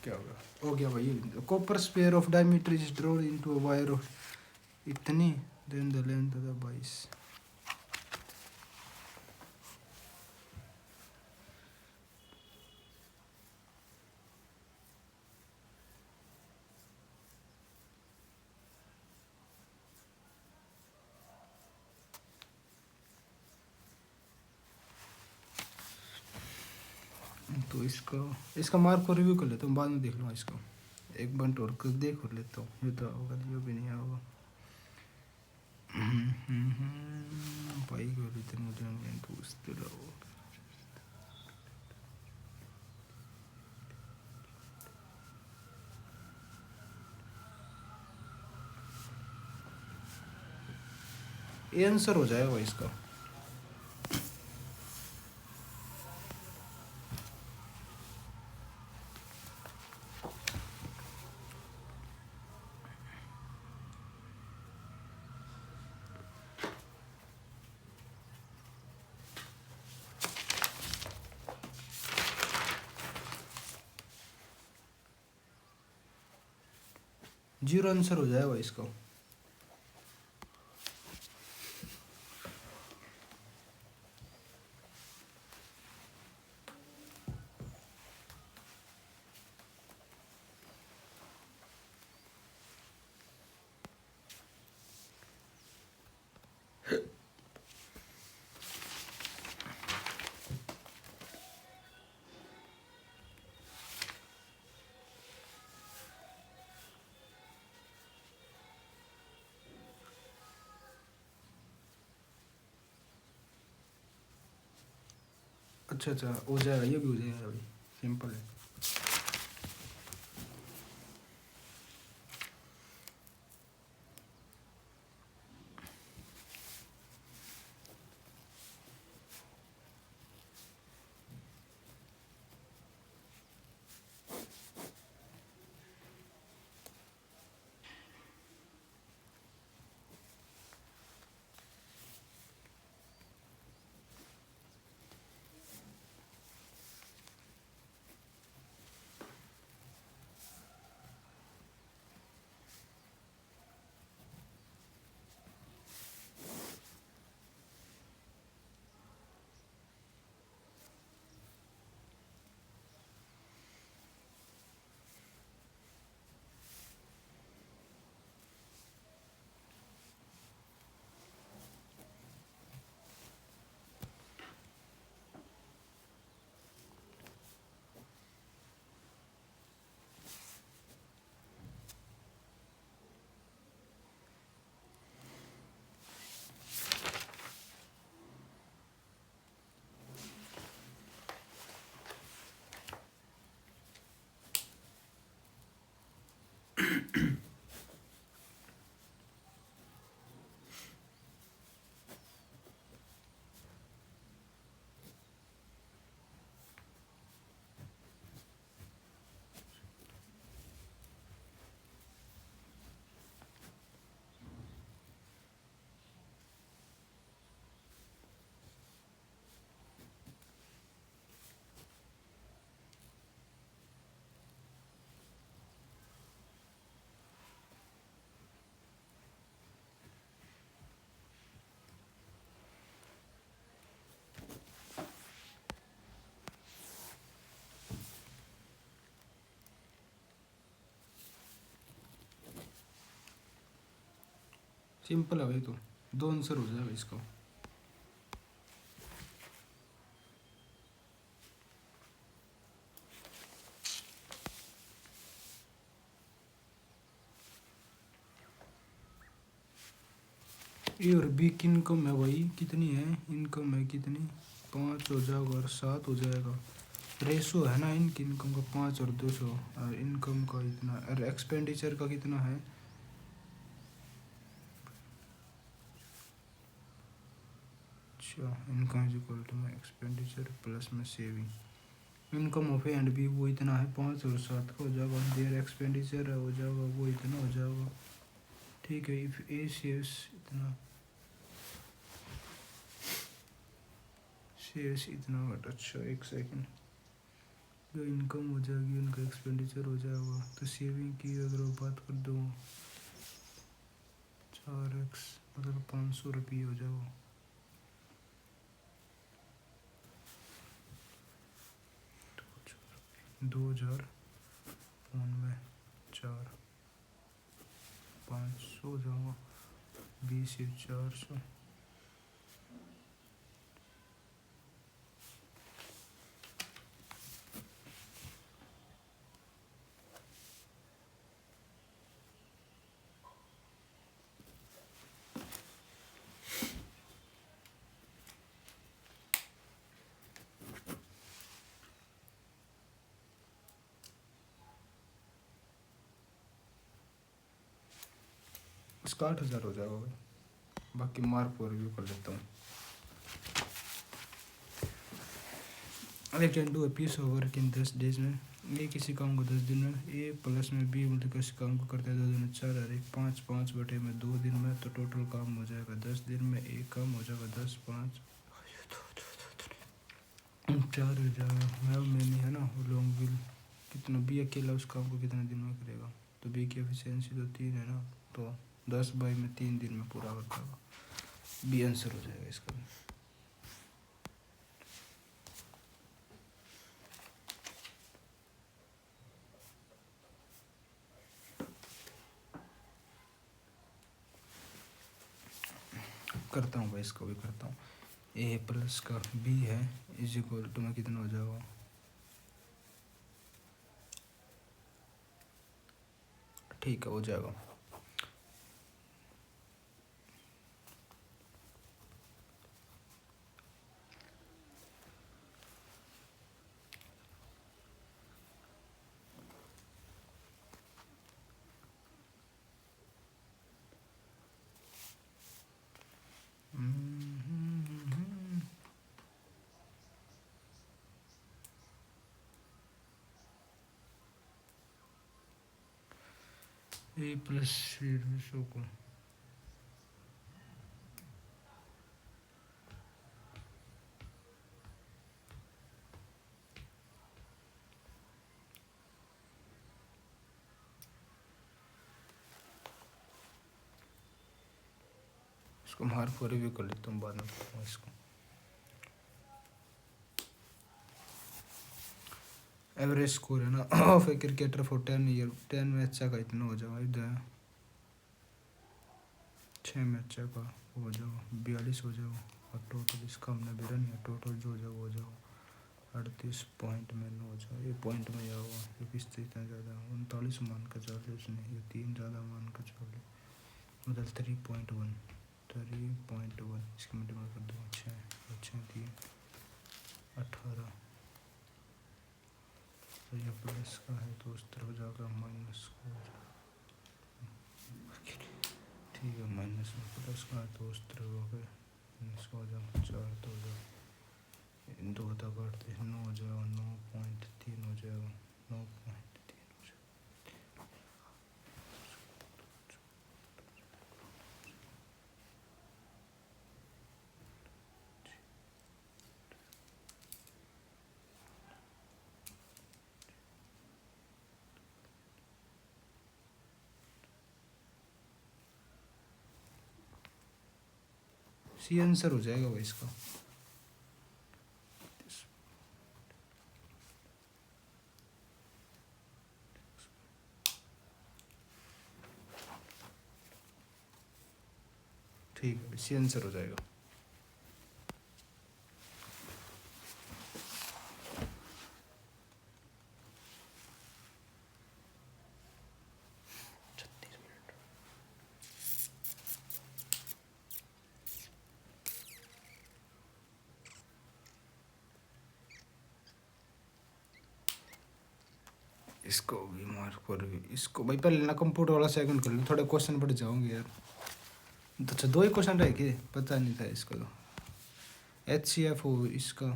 क्या होगा, हो गया भाई। Copper sphere of diameter is drawn into a wire of इतनी, then the length of the 22। तो इसका मार्क को रिव्यू कर लेता हूँ, बाद में देख लूँगा इसको। एक बंट और देख और लेता हूँ, ये तो होगा, ये भी नहीं होगा। भाई को इतने मुझे पूछते रहो। ये आंसर हो जाएगा भाई इसका। जीरो आंसर हो जाएगा भाई इसका। अच्छा अच्छा हो जाएगा, ये भी हो जाएगा भाई, सिंपल है। सिंपल है भाई, तो दो आंसर हो जाएगा इसका। ए और बी की इनकम है भाई कितनी है, इनकम है कितनी, 5 हो जाएगा और 7 हो जाएगा। रेशो है ना इनकी इनकम का 5 और 200, और इनकम का इतना, और एक्सपेंडिचर का कितना है। अच्छा, इनकम इज इक्वल टू में एक्सपेंडिचर प्लस में saving. Income of A and B वो इतना है, 5 और 7 का हो जाएगा। देयर एक्सपेंडिचर हो जाएगा वो इतना हो जाएगा। ठीक है, इफ ए सेव्स इतना, सेव्स इतना बट, अच्छा एक सेकंड, जो इनकम हो जाएगी उनका एक्सपेंडिचर हो जाएगा, तो सेविंग की अगर बात कर दो 4x मतलब 500 रुपये हो जाएगा। 2000 फोन में 4 500 हो जाएगा, 20 से 400। इसका 8,000 हो जाएगा भाई। बाकी मार्क पर रिव्यू कर लेता हूँ। I can do a piece of work in 10 days में। ए किसी काम को 10 दिन में, ए प्लस में बी मतलब किसी काम को करता है 2 दिन में, 4 और 1 5 5 बटे में 2 दिन में, तो टोटल काम हो जाएगा 10 दिन में। ए काम हो जाएगा 10 5 4 हो जाएगा। मैंने है ना लॉन्ग विल कितना, बी अकेला उस काम को कितने दिन में करेगा, तो बी की एफिशिएंसी तो 3 है ना, तो 10 बाई में 3 दिन में पूरा कर पाएगा। बी आंसर हो जाएगा इसका भी। करता हूँ भाई, इसको भी करता हूँ। ए प्लस का बी है इज इक्वल टू में कितना हो जाएगा, ठीक है हो जाएगा। ए प्लस शो को इसको मार्क पर रिव्यू कर लेता हूँ, बाद में करूँगा इसको। एवरेज स्कोर है ना of a cricketer for 10 year, 10 match का इतना हो जाएगा, इधर 6 मैच का हो जाएगा 42 हो जाएगा, और टोटल इसका हमने भी रन है, टोटल जो हो जाएगा हो जाएगा 38 पॉइंट में हो जाएगा। ये पॉइंट में जाओगा, ये किससे इतना ज़्यादा 39 मान का 40 नहीं, ये 3 ज़्यादा मान का 40 मतलब 3.1 इसकी मल्टीप्लाई कर दो 6 3 18, तो ये प्लस का है तो उस तरफ जाकर माइनस का हो जाएगा, ठीक है माइनस में प्लस का है तो उस तरफ हो गए इसका हो जाएगा 4, तो हो जाएगा 2 तक काटते 9 हो जाएगा, 9.3 हो जाएगा, 9.3 हो जाएगा। सी आंसर हो जाएगा भाई इसका। ठीक है सी आंसर हो जाएगा। इसको भी मार्क पर भी, इसको भाई पहले ना कंप्यूटर वाला सेकंड कर लो, थोड़े क्वेश्चन बढ़ जाओगे यार। तो अच्छा 2 ही क्वेश्चन रह गए, पता नहीं था इसको। तो HCF हो इसका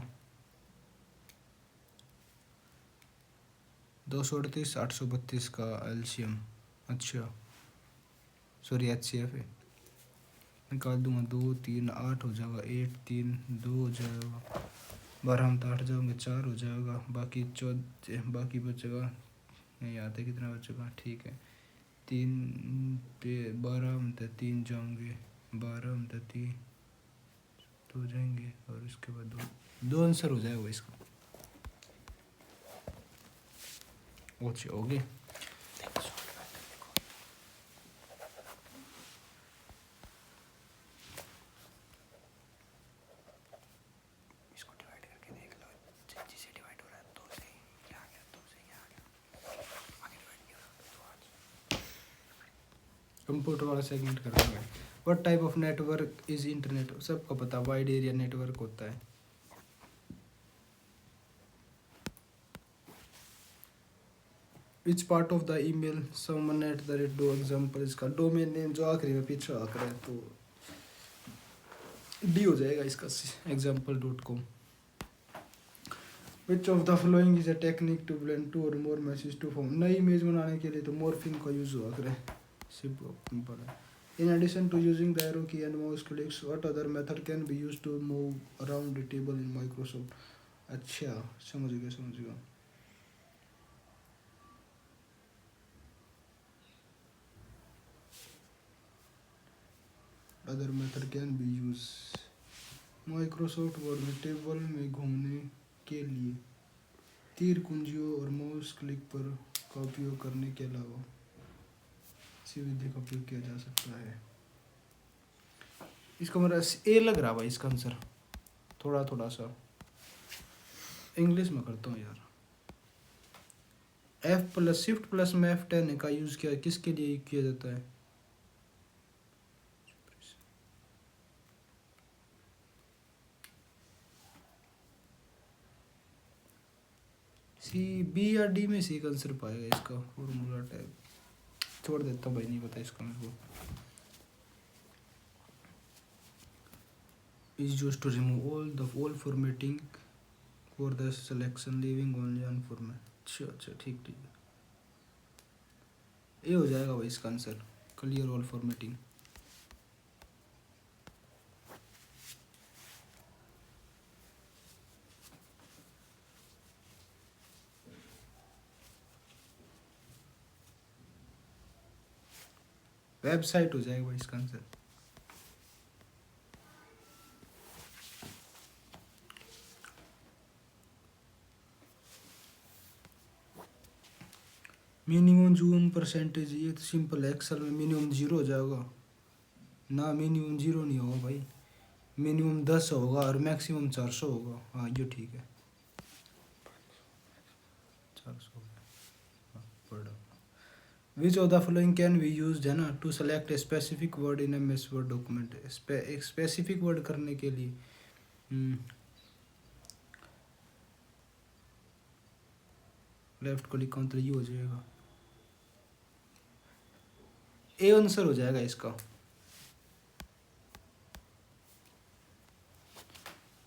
238 832 का एलसीएम, अच्छा सॉरी HCF है, निकाल दूंगा 2 3 8 हो जाएगा, 8 3 2 हो जाएगा, 12 हम तो 8 जाओगे 4 हो जाएगा, बाकी 14 बाकी बचेगा नहीं आते कितना बचेगा, ठीक है 3 पे 12 हम तो 3 जाओगे, 12 हम तो 3 2 जाएंगे, और इसके बाद 2 आंसर हो जाएगा इसका। ओके ओके कंप्यूटर वाला सेगमेंट करेंगे। What type of network is internet, सबको पता वाइड एरिया नेटवर्क होता है। Which part of the email someone at the rate dot example, इसका डोमेन नेम जो आखिरी में पीछे आ कर है तो डी हो जाएगा इसका, example.com। Which of the following is a technique to blend two or more message to form, नई इमेज बनाने के लिए तो मॉर्फिंग का यूज हुआ करे, सिंपल है। In addition to using the arrow key and mouse clicks what other method can be use to move around the table in Microsoft. अच्छा समझ गया समझ गया। Other method can be use, Microsoft word में table में घूमने के लिए तीर कुंजियों और माउस क्लिक पर का उपयोग करने के अलावा इसी विधि का उपयोग किया जा सकता है। इसका मेरा ए लग रहा भाई इसका आंसर, थोड़ा थोड़ा सा इंग्लिश में करता हूँ यार। एफ प्लस शिफ्ट प्लस में F10 का यूज किया किसके लिए किया जाता है? सी बी या डी में से एक आंसर पाएगा इसका, फॉर्मूला टाइप छोड़ देता हूँ भाई, नहीं पता इसका मेरे को। Is used to remove all formatting for the selection leaving only on format. अच्छा अच्छा ठीक ठीक, ये हो जाएगा भाई इसका आंसर, क्लियर ऑल फॉर्मेटिंग। वेबसाइट हो जाएगा भाई इसका आंसर। मिनिमम जूम परसेंटेज, ये तो सिंपल है, एक्सेल में मिनिमम 0 हो जाएगा ना, मिनिमम 0 नहीं होगा भाई, मिनिमम 10 होगा और मैक्सिमम 400 होगा। हाँ ये ठीक है, 400 पढ़ो। Which of the following can be use है ना to select a specific word in M S word document, एक स्पेसिफिक वर्ड करने के लिए लेफ्ट क्लिक काउंटर ये हो जाएगा, ए आंसर हो जाएगा इसका।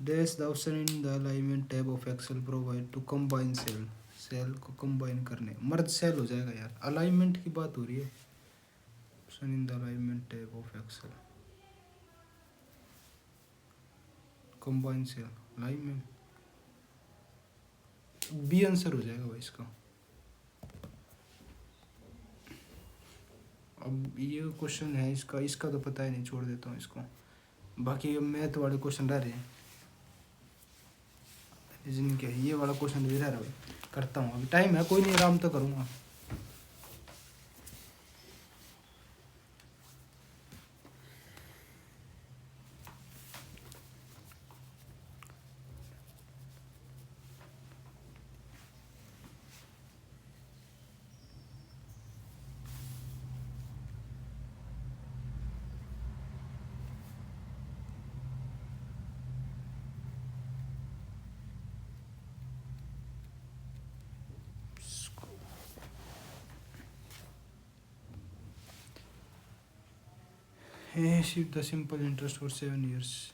Dash the option in the alignment tab of Excel provide to combine cell, cell को कंबाइन करने, मर्ज सेल हो जाएगा यार, अलाइनमेंट की बात हो रही है। Option in the alignment tab of Excel combine cell alignment, B answer हो जाएगा भाई इसका। अब ये क्वेश्चन है इसका, इसका तो पता ही नहीं, छोड़ देता हूँ इसको। बाकी मैथ वाले क्वेश्चन रह रहे हैं, रीजनिंग के ये वाला क्वेश्चन भी रह रहा है, करता हूँ अभी, टाइम है कोई नहीं, आराम तो करूँगा। If the simple interest for 7 years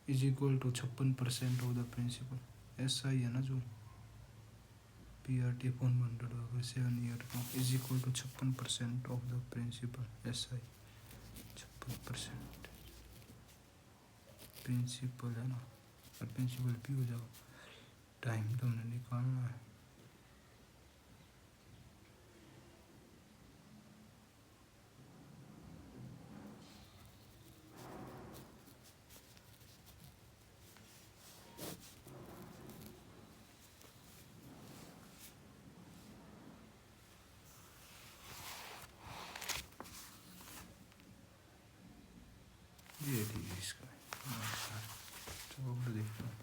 is equal to 56% of the principal, ऐसा ही है ना जो PRT upon 100 अगर 7 ईयर का is equal to 56% of the principal, ऐसा ही 56% प्रिंसिपल है ना, और प्रिंसिपल भी हो जाओ, टाइम तो हमने निकालना है। ये ठीक है इसका, चलो देखते हैं।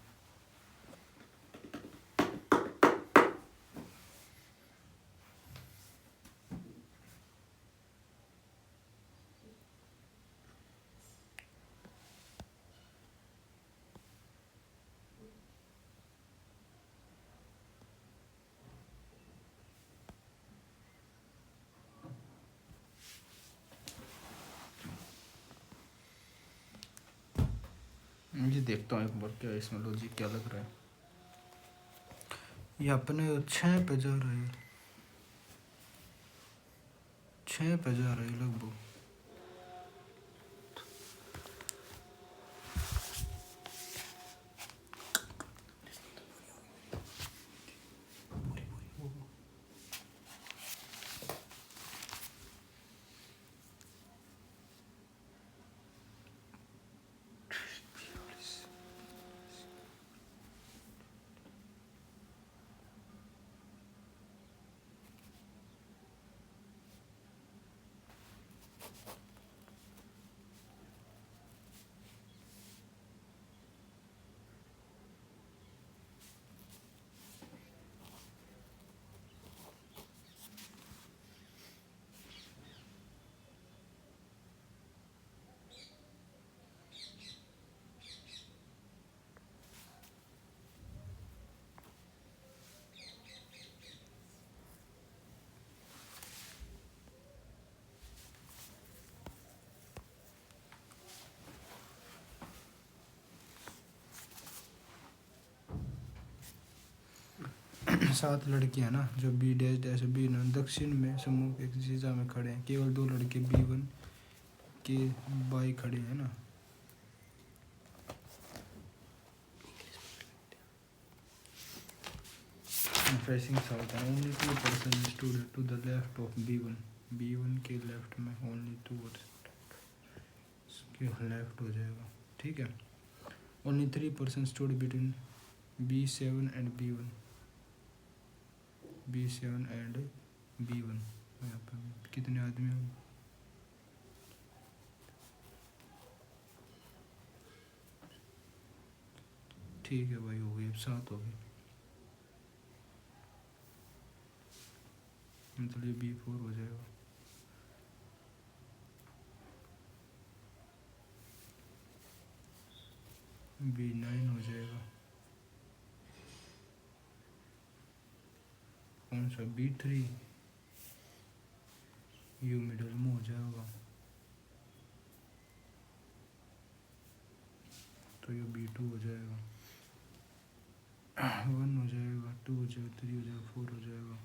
ये देखता हूँ एक बार क्या इसमें लॉजिक क्या लग रहा है। ये अपने 6 पे जा रहा है, 6 पे जा रहा है लगभग। सात लड़कियां ना जो बी डैश डैश बी न दक्षिण में समूह के किसी दिशा में खड़े हैं, केवल 2 लड़के B1 के बाई खड़े हैं ना। फेसिंग साउथ है, only 2% stood to the left of B1, B1 के लेफ्ट में ओनली 2% इसके लेफ्ट हो जाएगा, ठीक है। Only 3% stood between B7 and B1, B7 and B1। यहाँ पे कितने आदमी हैं? ठीक है भाई, हो गई, अब 7 हो गई, मतलब ये B4 हो जाएगा। B9 हो जाएगा, कौन सा B3 यू मिडल में हो जाएगा, तो ये B2 हो जाएगा, 1 हो जाएगा, 2 हो जाएगा, 3 हो जाएगा, 4 हो जाएगा,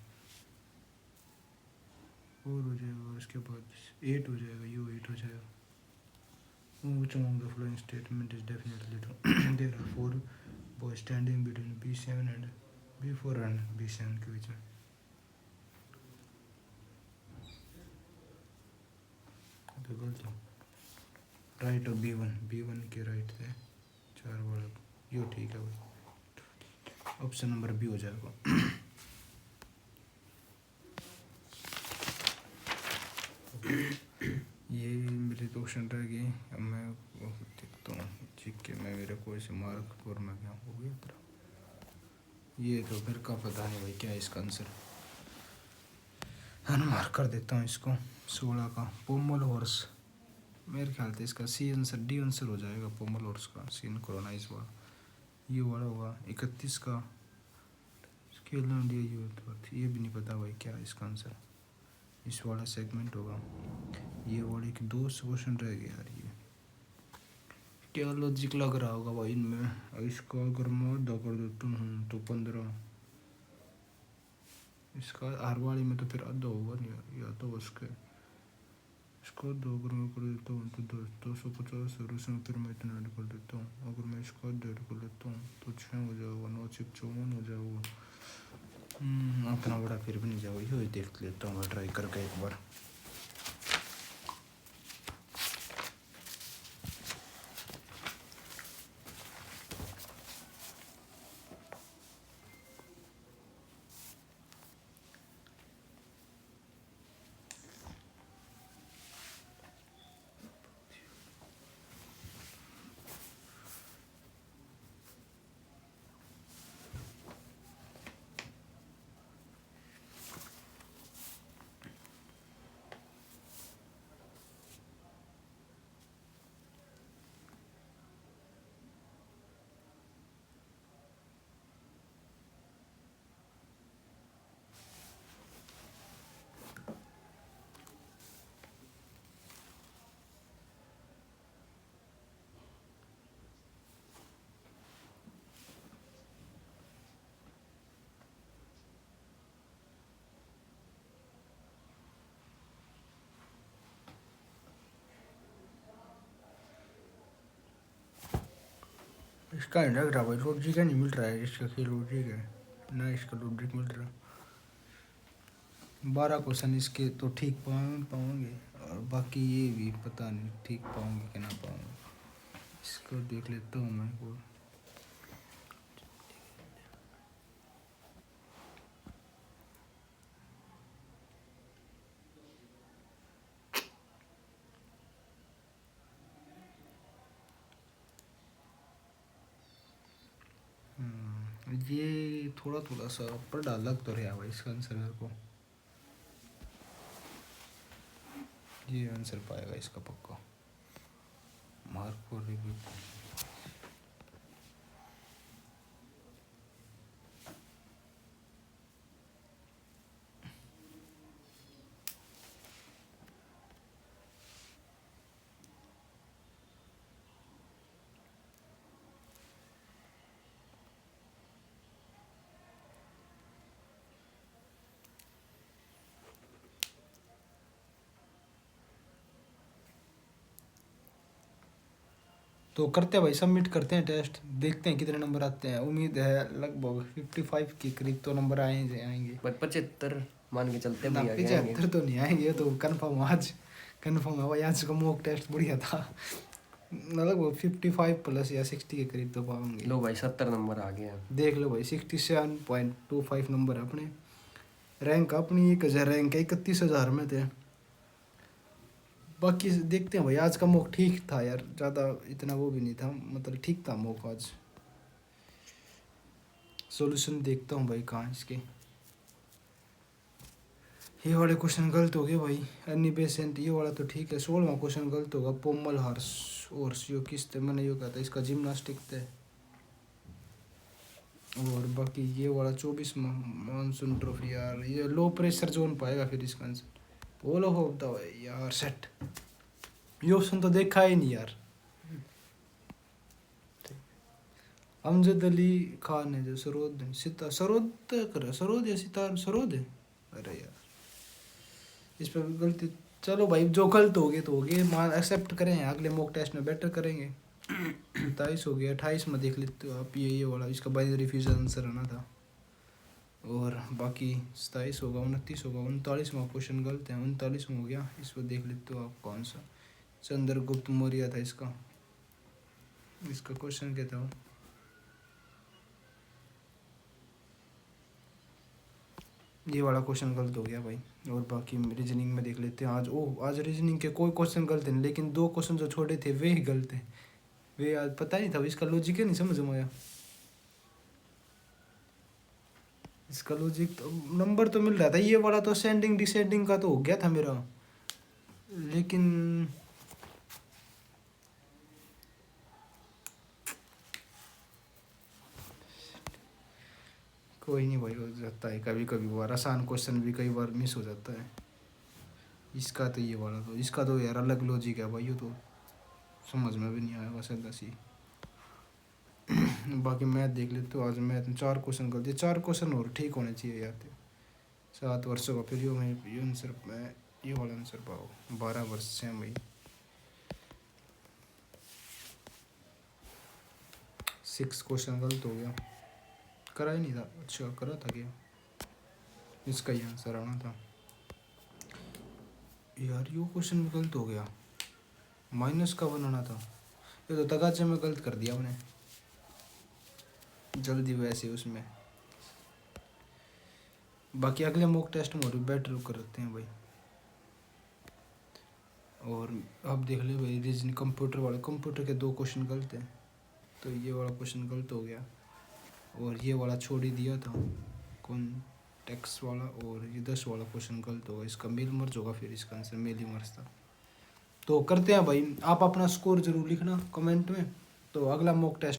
4 हो जाएगा, और इसके बाद 8 हो जाएगा, यू 8 हो जाएगा। Which among the following statement is definitely true? There are 4 boys standing between B7 and B4 and B7 के बीच में। तो गलत हो, राइट और B1 के राइट थे 4 बालक, यो ठीक है भाई, ऑप्शन नंबर बी हो जाएगा। ये मेरे 2 क्वेश्चन रह गए, अब मैं देखता हूँ ठीक है, मैं मेरे को ऐसे मार्क और मैं क्या हो गया तेरा, ये तो फिर का पता नहीं भाई क्या है इसका आंसर, है ना, मार्क कर देता हूँ इसको। 16 का पोमल हॉर्स, मेरे ख्याल से इसका सी आंसर, डी आंसर हो जाएगा पोमल हॉर्स का, सिंक्रोनाइज वाला ये वाला होगा। 31 का स्केल ये भी नहीं पता भाई क्या है इसका आंसर, इस वाला सेगमेंट होगा। ये वाले के 2 क्वेश्चन रह गए यार, ये क्या लॉजिक लग रहा होगा भाई इनमें। इसका अगर मैं आधा कर देता हूँ तो 15, इसका हर वाले में तो फिर आधा होगा नहीं यार, या तो उसके इसका 2 अगर मैं कर देता हूँ तो 250, और उसमें फिर मैं इतना ऐड कर देता हूँ, अगर मैं इसका आधा ऐड कर लेता हूँ तो 6 हो जाएगा, 9 6 54 हो जाएगा। उतना बड़ा फिर भी नहीं जाएगा, ये देख लेता हूँ ट्राई करके एक बार। इसका नहीं लग रहा भाई, लॉजिक नहीं मिल रहा है इसका, कि लॉजिक है ना, इसका लॉजिक मिल रहा। 12 क्वेश्चन इसके तो ठीक पाऊंगे, और बाकी ये भी पता नहीं ठीक पाऊंगे कि ना पाऊंगे। इसको देख लेता हूँ मैं को। ये थोड़ा थोड़ा सा पढ़ा लग तो रहा भाई इसका आंसर मेरे को। ये आंसर पाएगा इसका पक्का, मार्क फॉर रिव्यू। तो करते हैं भाई, सबमिट करते हैं टेस्ट, देखते हैं कितने नंबर आते हैं। उम्मीद है लगभग 55 के करीब तो नंबर आएंगे। पर 75 मान के चलते ना भैया, 75 तो नहीं आएंगे, तो कंफर्म आज कंफर्म है भाई। आज का मॉक टेस्ट बढ़िया था, लगभग 55 प्लस या 60 के करीब तो पाएंगे। लो भाई 70 नंबर आ गए हैं। देख लो भाई, 67.25 नंबर है अपने। रैंक अपनी 1000 रैंक है, 31,000 में थे। बाकी देखते हैं भाई, आज का मॉक ठीक था यार, ज़्यादा इतना वो भी नहीं था, मतलब ठीक था मॉक आज। सॉल्यूशन देखता हूँ भाई कहाँ इसके। ये वाले क्वेश्चन गलत हो गए भाई। अन्नी पेशेंट ये वाला तो ठीक है। 16वां क्वेश्चन गलत होगा। पोमल हॉर्स और यो किस थे, मैंने यो कहा था इसका जिम्नास्टिक थे। और बाकी ये वाला 24वां मानसून ट्रॉफी यार, ये लो प्रेशर जोन पाएगा फिर इसका आंसर। बोलो होता है यार सेट, ये ऑप्शन तो देखा ही नहीं यार। अमजद अली खान है जो सरोद सिता सरोद कर सरोद या सितार सरोद है। अरे यार इस पर गलती। चलो भाई जो गलत हो गए तो हो गए, मान एक्सेप्ट करें, अगले मॉक टेस्ट में बेटर करेंगे। 27 हो गया, 28 में देख लेते हो आप। ये वाला इसका बाइनरी फ्यूजन आंसर आना था। और बाकी 27 होगा, 29 होगा, 39वां क्वेश्चन गलत है, 39 में हो गया। इसको देख लेते हो आप कौन सा। चंद्रगुप्त मौर्य था इसका क्वेश्चन क्या था। ये वाला क्वेश्चन गलत हो गया भाई। और बाकी रीजनिंग में देख लेते हैं। आज रीजनिंग के कोई क्वेश्चन गलत नहीं, लेकिन 2 क्वेश्चन जो छोड़े थे वे ही गलत हैं। वे आज पता नहीं था, इसका लॉजिक ही नहीं समझ में आया। इसका लॉजिक तो नंबर तो मिल रहा था, ये वाला तो असेंडिंग डिसेंडिंग का तो हो गया था मेरा, लेकिन कोई नहीं भाई, हो जाता है कभी कभी बार। आसान क्वेश्चन भी कई बार मिस हो जाता है। इसका तो ये वाला तो, इसका तो यार अलग लॉजिक है भाई, ये तो समझ में भी नहीं आया वैसे दसी। बाकी मैथ देख लेते तो आज मैथ में 4 क्वेश्चन गलती, 4 क्वेश्चन और ठीक होने चाहिए यार। 7 वर्षों का फिर ये आंसर मैं ये वाला आंसर पाओ। 12 वर्ष से हैं भाई। 6 क्वेश्चन गलत हो गया, करा ही नहीं था। अच्छा करा था क्या, इसका ही आंसर आना था यार। यो क्वेश्चन भी गलत हो गया, माइनस का बनाना था। ये तो तगाचे में गलत कर दिया उन्हें, जल्दी वैसे उसमें। बाकी अगले मॉक टेस्ट में और भी बेटर करते हैं भाई। और अब देख ले भाई, रीजनिंग कंप्यूटर के 2 क्वेश्चन गलत हैं, तो ये वाला क्वेश्चन गलत हो गया। और ये वाला छोड़ ही दिया था, कौन टैक्स वाला। और ये 10 वाला क्वेश्चन गलत होगा, इसका मेल मर्ज होगा, फिर इसका आंसर मेल ही मर्ज था। तो करते हैं भाई, आप अपना स्कोर जरूर लिखना कमेंट में। तो अगला मॉक टेस्ट